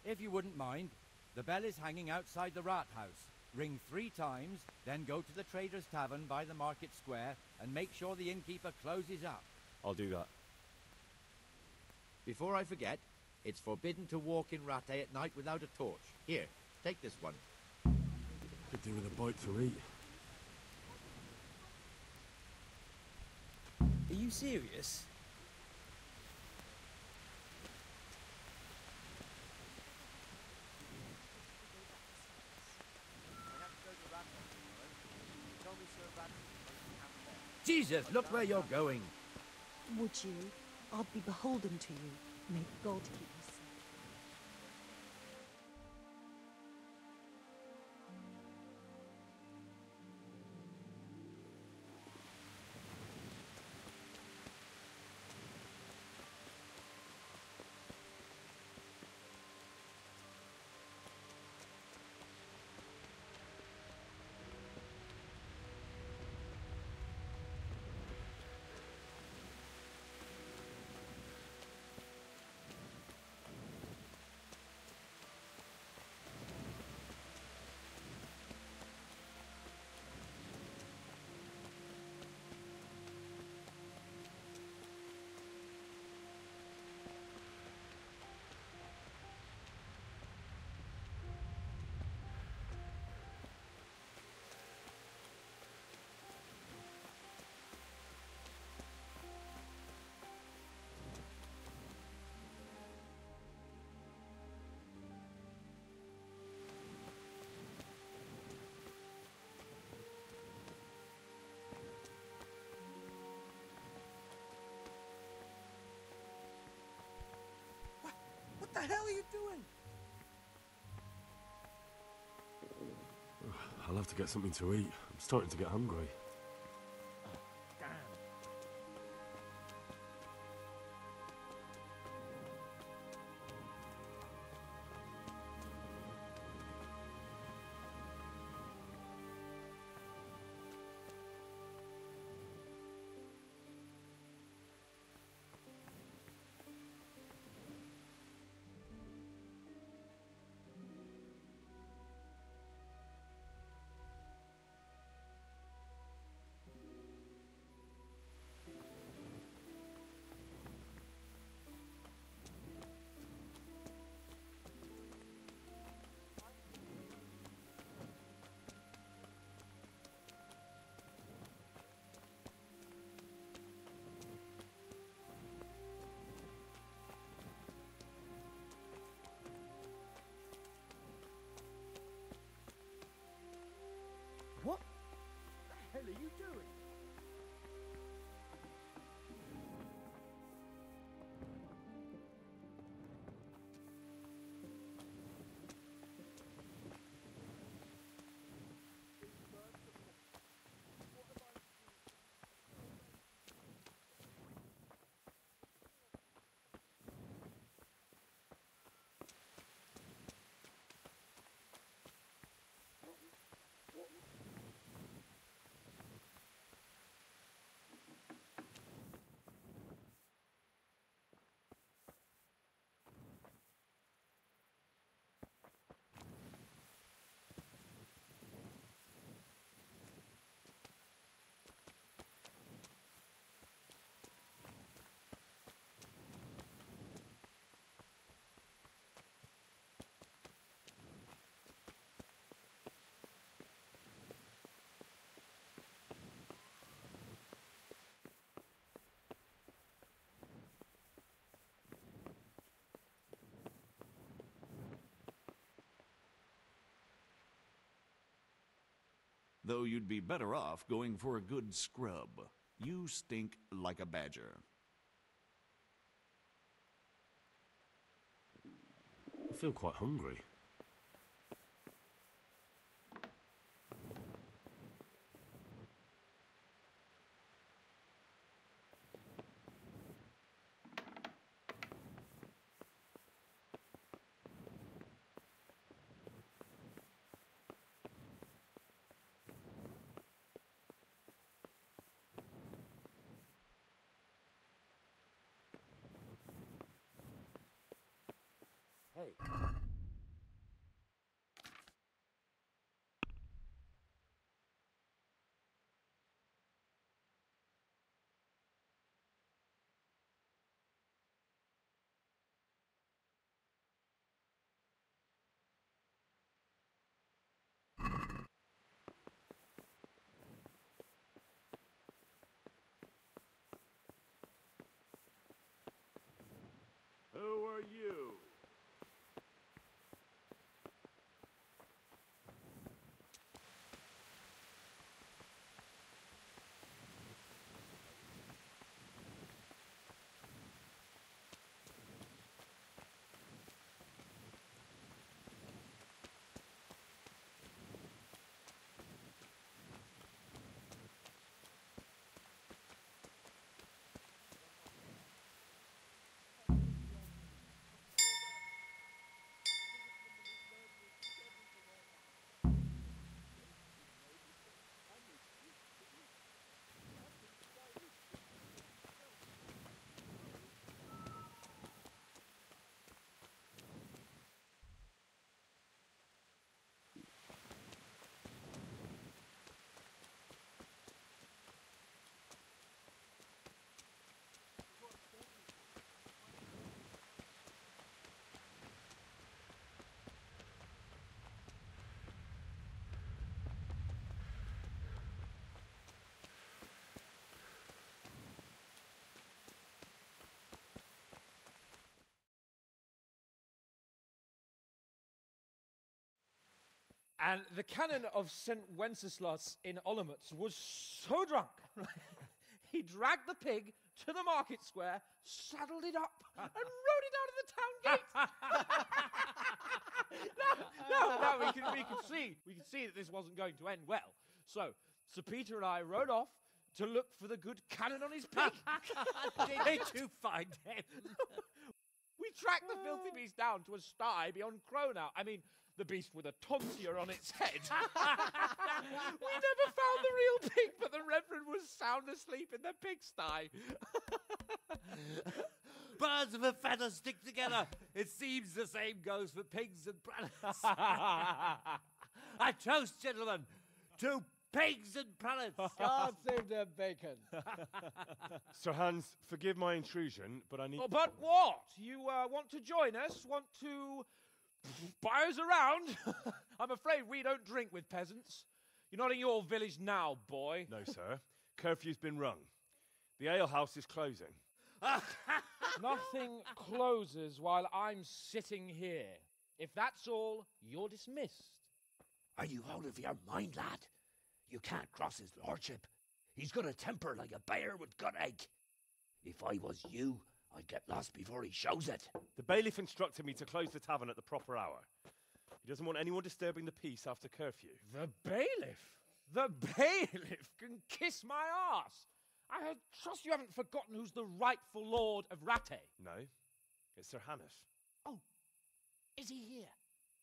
If you wouldn't mind, the bell is hanging outside the rat house. Ring 3 times, then go to the Trader's Tavern by the market square and make sure the innkeeper closes up. I'll do that. Before I forget, it's forbidden to walk in Rattay at night without a torch. Here, take this one. Could do with a bite to eat. Are you serious? Jesus, look where you're going. Would you? I'll be beholden to you. May God keep you safe. What the hell are you doing? I'll have to get something to eat. I'm starting to get hungry. What the hell are you doing? Though you'd be better off going for a good scrub. You stink like a badger. I feel quite hungry. Hey. Who are you? And the canon of St. Wenceslas in Olomouc was so drunk, he dragged the pig to the market square, saddled it up, and rode it out of the town gate. No, we could see that this wasn't going to end well. So, Sir Peter and I rode off to look for the good canon on his pig. Did you find him? We tracked the filthy beast down to a sty beyond Cronau. I mean, the beast with a tonsure on its head. We never found the real pig, but the Reverend was sound asleep in the pigsty. Birds of a feather stick together. It seems the same goes for pigs and prelates. I toast, gentlemen, to pigs and prelates. God save their bacon. Sir Hans, forgive my intrusion, but I need... Oh, but what? You want to join us? Want to buy us around? I'm afraid we don't drink with peasants. You're not in your village now, boy. No, sir. Curfew's been rung. The alehouse is closing. Nothing closes while I'm sitting here. If that's all, you're dismissed. Are you out of your mind, lad? You can't cross his lordship. He's got a temper like a bear with gut ache. If I was you, I'd get lost before he shows it. The bailiff instructed me to close the tavern at the proper hour. He doesn't want anyone disturbing the peace after curfew. The bailiff? The bailiff can kiss my arse. I trust you haven't forgotten who's the rightful lord of Rattay. No, it's Sir Hannes. Oh, is he here?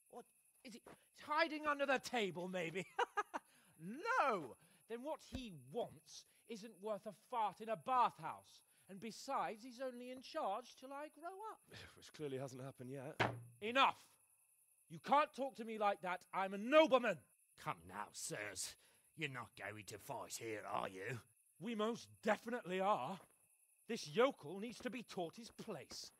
What, is he hiding under the table, maybe? No! Then what he wants isn't worth a fart in a bathhouse. And besides, he's only in charge till I grow up. Which clearly hasn't happened yet. Enough! You can't talk to me like that. I'm a nobleman. Come now, sirs. You're not going to fight here, are you? We most definitely are. This yokel needs to be taught his place.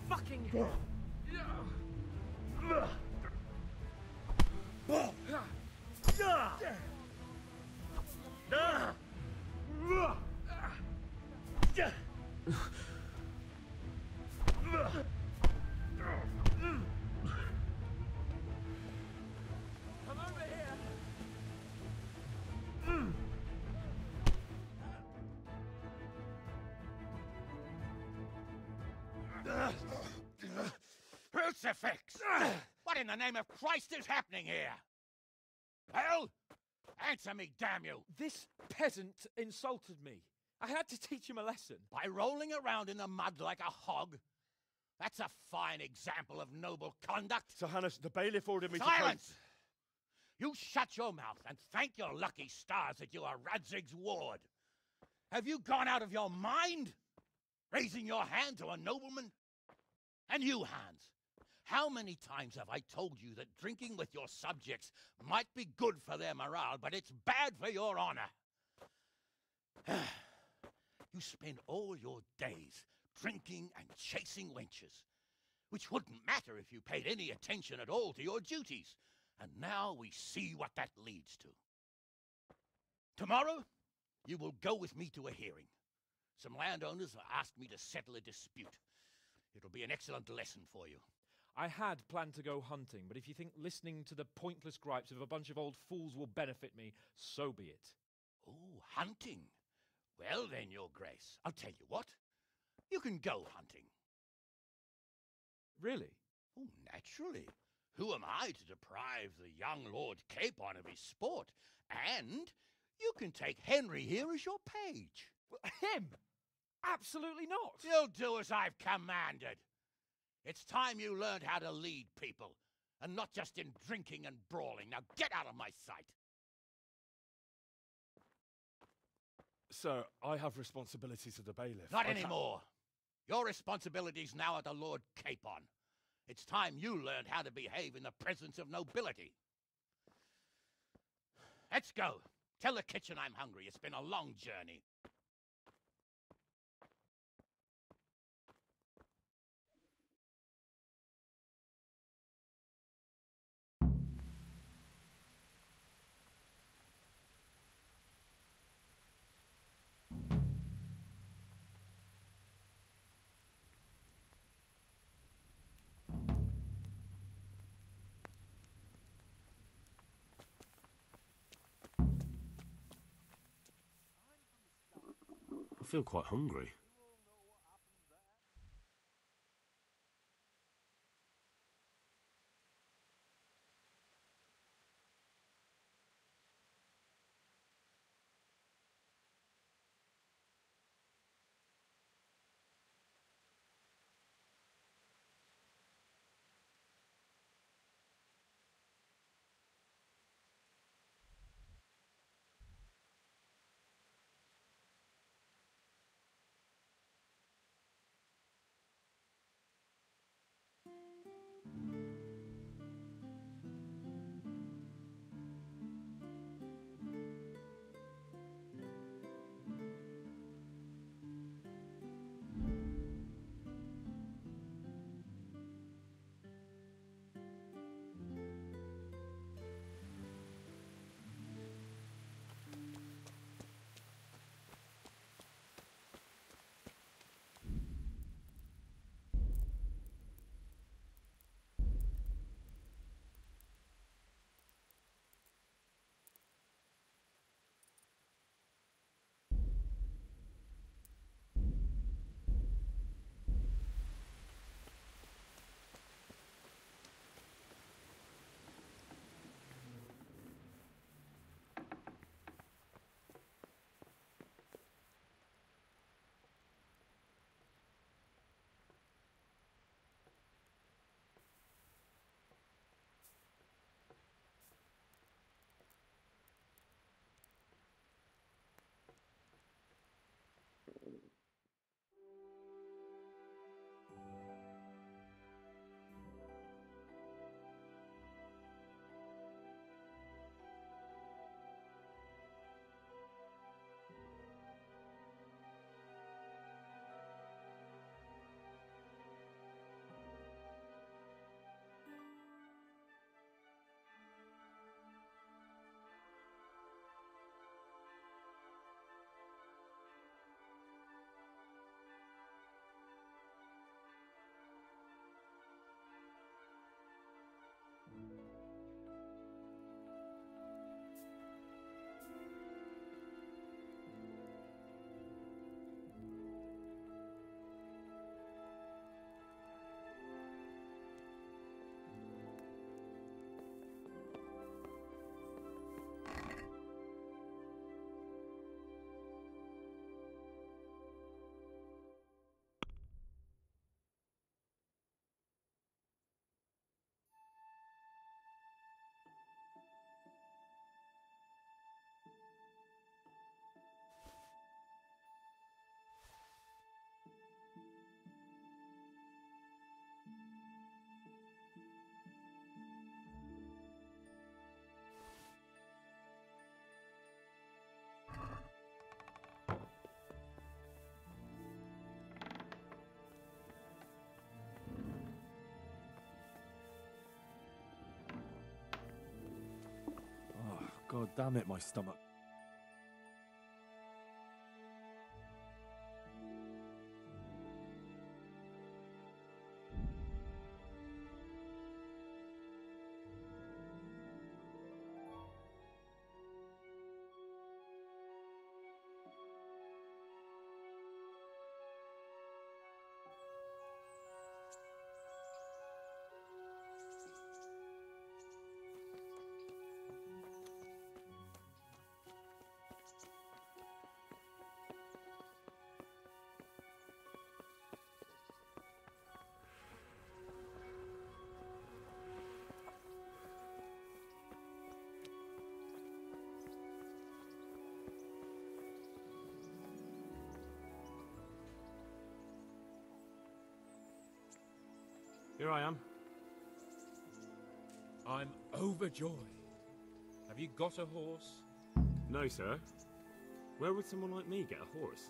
Fucking hell. Come over here. Crucifix! What in the name of Christ is happening here? Hell? Answer me, damn you! This peasant insulted me. I had to teach him a lesson. By rolling around in the mud like a hog? That's a fine example of noble conduct. Sir Hanush, the bailiff ordered me Silence! You shut your mouth and thank your lucky stars that you are Radzig's ward. Have you gone out of your mind? Raising your hand to a nobleman? And you, Hans, how many times have I told you that drinking with your subjects might be good for their morale, but it's bad for your honor? You spend all your days drinking and chasing wenches, which wouldn't matter if you paid any attention at all to your duties. And now we see what that leads to. Tomorrow, you will go with me to a hearing. Some landowners have asked me to settle a dispute. It'll be an excellent lesson for you. I had planned to go hunting, but if you think listening to the pointless gripes of a bunch of old fools will benefit me, so be it. Oh, hunting. Well then, Your Grace, I'll tell you what. You can go hunting. Really? Oh, naturally. Who am I to deprive the young Lord Capon of his sport? And you can take Henry here as your page. Him? Absolutely not. You'll do as I've commanded. It's time you learned how to lead people, and not just in drinking and brawling. Now get out of my sight. Sir, I have responsibilities to the bailiff. Not anymore. Your responsibilities now are the Lord Capon. It's time you learned how to behave in the presence of nobility. Let's go. Tell the kitchen I'm hungry. It's been a long journey. I feel quite hungry. Oh, damn it, my stomach. Here I am. I'm overjoyed. Have you got a horse? No, sir. Where would someone like me get a horse?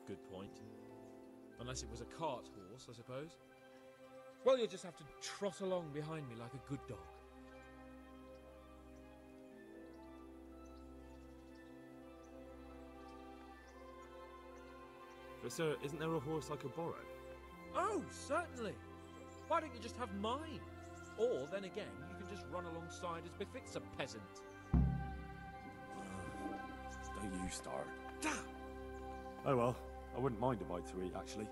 Good point. Unless it was a cart horse, I suppose. Well, you'll just have to trot along behind me like a good dog. But sir, isn't there a horse I could borrow? Oh, certainly. Why don't you just have mine? Or, then again, you can just run alongside as befits a peasant. Don't you start. Oh well, I wouldn't mind a bite to eat, actually.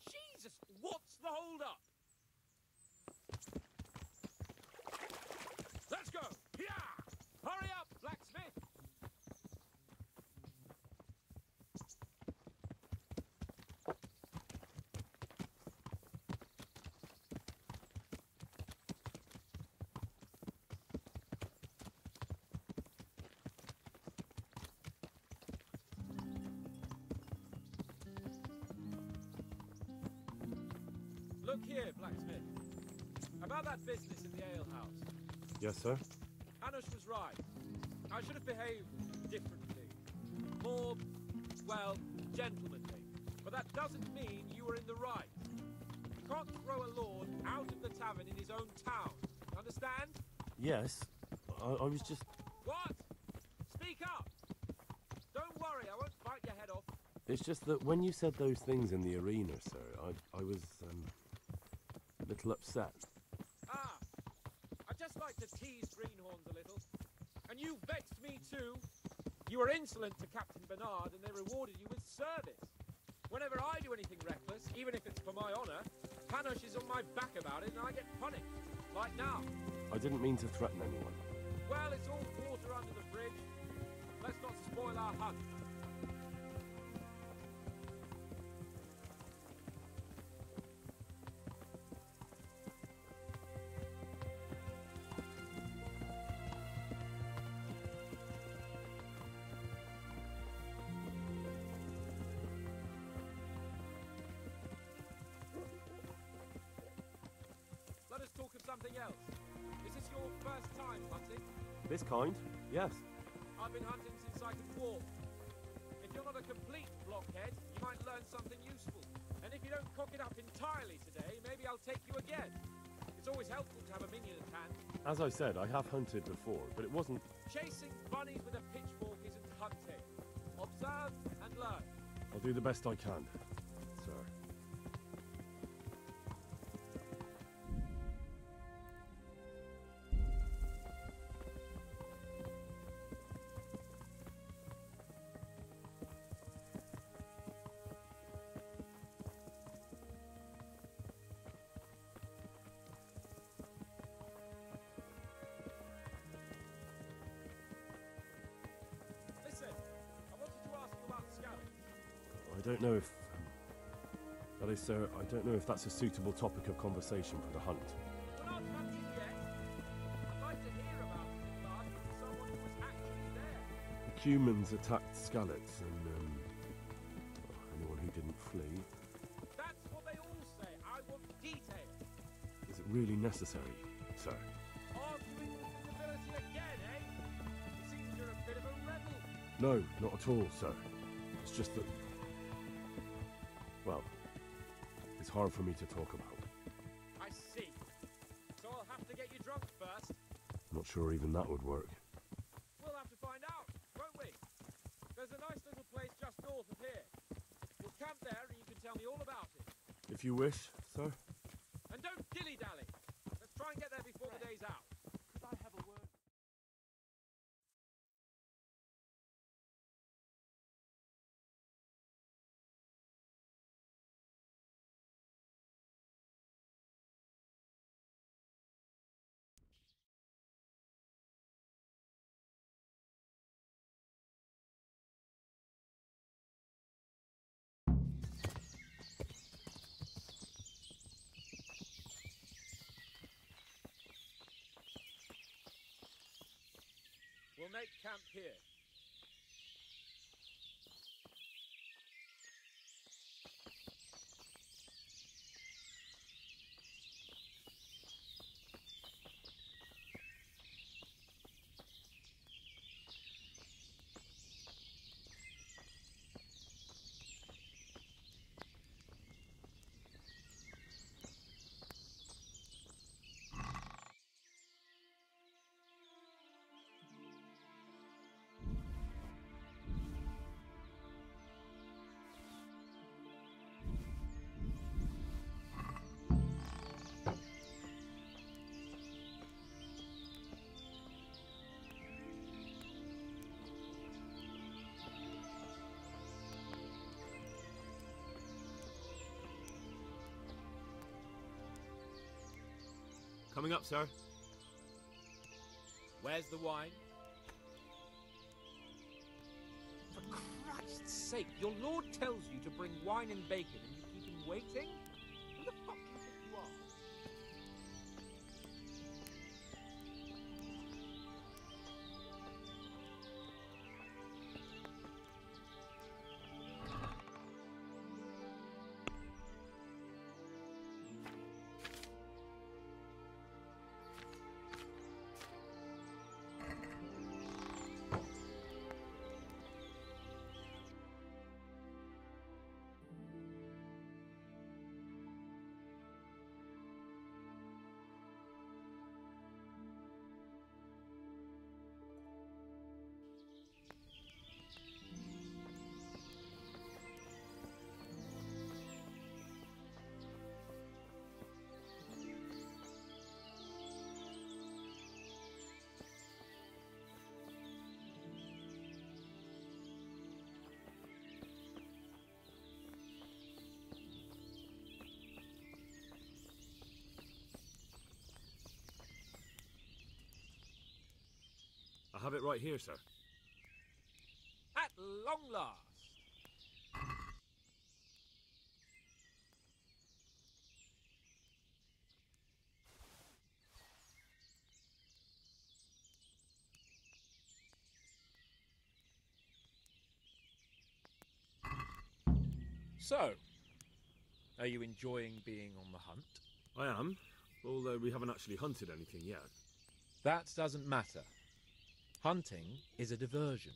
Jesus, what's the hold-up? Let's go! Yeah! Hurry up, blacksmith! Look here, blacksmith. About that business in the alehouse. Yes, sir? Hanush was right. I should have behaved differently. More, well, gentlemanly. But that doesn't mean you were in the right. You can't throw a lord out of the tavern in his own town. Understand? Yes. I was just... What? Speak up! Don't worry, I won't bite your head off. It's just that when you said those things in the arena, sir, I was, a little upset. Ah! I just like to tease greenhorns a little. And you vexed me too. You were insolent to Captain Bernard and they rewarded you with service. Whenever I do anything reckless, even if it's for my honour, Hanush is on my back about it and I get punished. Like now. I didn't mean to threaten anyone. Well, it's all water under the bridge. Let's not spoil our hunt. Let us talk of something else. Is this your first time hunting? This kind? Yes. I've been hunting since I could walk. If you're not a complete blockhead, you might learn something useful. And if you don't cock it up entirely today, maybe I'll take you again. It's always helpful to have a minion at hand. As I said, I have hunted before, but it wasn't... Chasing bunnies with a pitchfork isn't hunting. Observe and learn. I'll do the best I can, sir. I don't know if... that is, sir, I don't know if that's a suitable topic of conversation for the hunt. We're not hunting yet. I'd like to hear about it in part from someone who was actually there. The humans attacked Skallets and, anyone who didn't flee. That's what they all say. I want details. Is it really necessary, sir? Arguing with visibility again, eh? It seems you're a bit of a rebel. No, not at all, sir. It's just that... well, it's hard for me to talk about. I see. So I'll have to get you drunk first. I'm not sure even that would work. We'll have to find out, won't we? There's a nice little place just north of here. We'll camp there and you can tell me all about it. If you wish, sir. And don't dilly-dally. Let's try and get there before the day's out. Could I have a word? We'll make camp here. Coming up, sir. Where's the wine? For Christ's sake, your lord tells you to bring wine and bacon and you keep him waiting? Who the fuck do you think you are? I have it right here, sir. At long last. So, are you enjoying being on the hunt? I am, although we haven't actually hunted anything yet. That doesn't matter. Hunting is a diversion.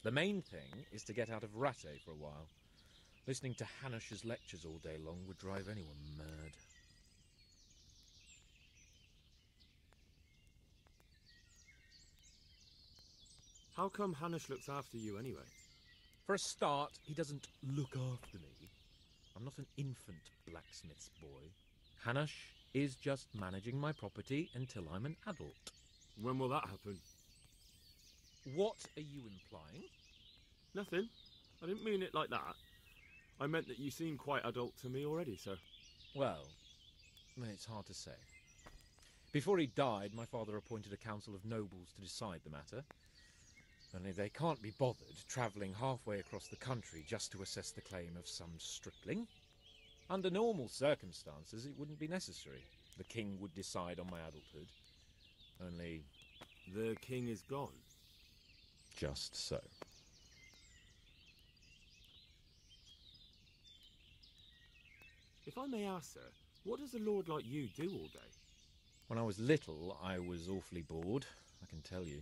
The main thing is to get out of Ratte for a while. Listening to Hanush's lectures all day long would drive anyone mad. How come Hanush looks after you anyway? For a start, he doesn't look after me. I'm not an infant blacksmith's boy. Hanush is just managing my property until I'm an adult. When will that happen? What are you implying? Nothing. I didn't mean it like that. I meant that you seem quite adult to me already, sir. Well, it's hard to say. Before he died, my father appointed a council of nobles to decide the matter. Only they can't be bothered travelling halfway across the country just to assess the claim of some stripling. Under normal circumstances, it wouldn't be necessary. The king would decide on my adulthood. Only... The king is gone. Just so. If I may ask, sir, what does a lord like you do all day? When I was little, I was awfully bored, I can tell you.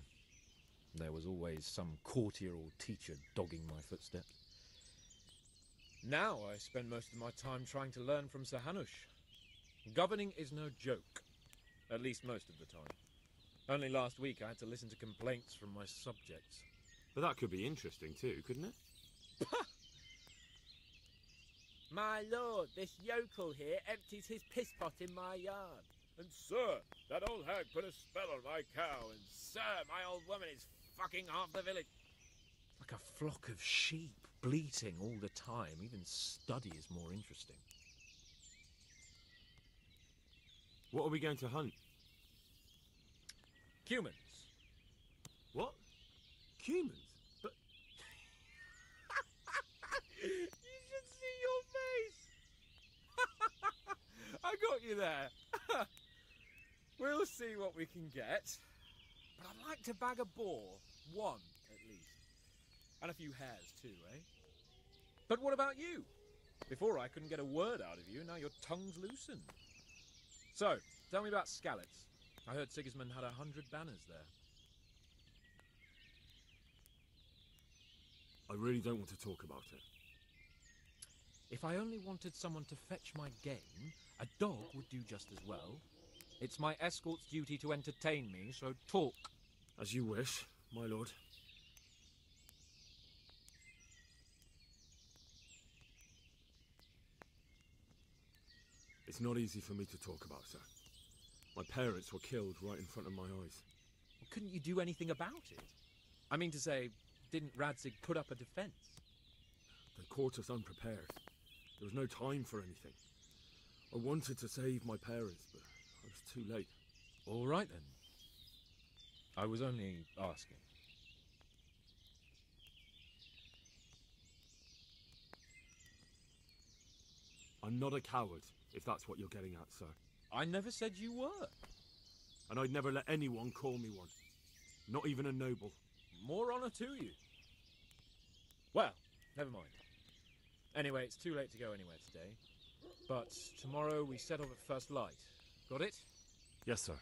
There was always some courtier or teacher dogging my footsteps. Now I spend most of my time trying to learn from Sir Hanush. Governing is no joke, at least most of the time. Only last week I had to listen to complaints from my subjects. But that could be interesting too, couldn't it? My lord, this yokel here empties his piss pot in my yard. And sir, that old hag put a spell on my cow, and Sir, my old woman is fucking half the village. like a flock of sheep, bleating all the time. Even study is more interesting. What are we going to hunt? Humans. What? Humans? But... You should see your face! I got you there. We'll see what we can get. But I'd like to bag a boar. One, at least. And a few hares, too, eh? But what about you? Before I couldn't get a word out of you, now your tongue's loosened. So, tell me about Skalitz. I heard Sigismund had 100 banners there. I really don't want to talk about it. If I only wanted someone to fetch my game, a dog would do just as well. It's my escort's duty to entertain me, so talk. As you wish, my lord. It's not easy for me to talk about, sir. My parents were killed right in front of my eyes. Well, couldn't you do anything about it? I mean to say, didn't Radzig put up a defence? They caught us unprepared. There was no time for anything. I wanted to save my parents, but I was too late. All right, then. I was only asking. I'm not a coward, if that's what you're getting at, sir. I never said you were. And I'd never let anyone call me one. Not even a noble. More honour to you. Well, never mind. Anyway, it's too late to go anywhere today. But tomorrow we set off at first light. Got it? Yes, sir.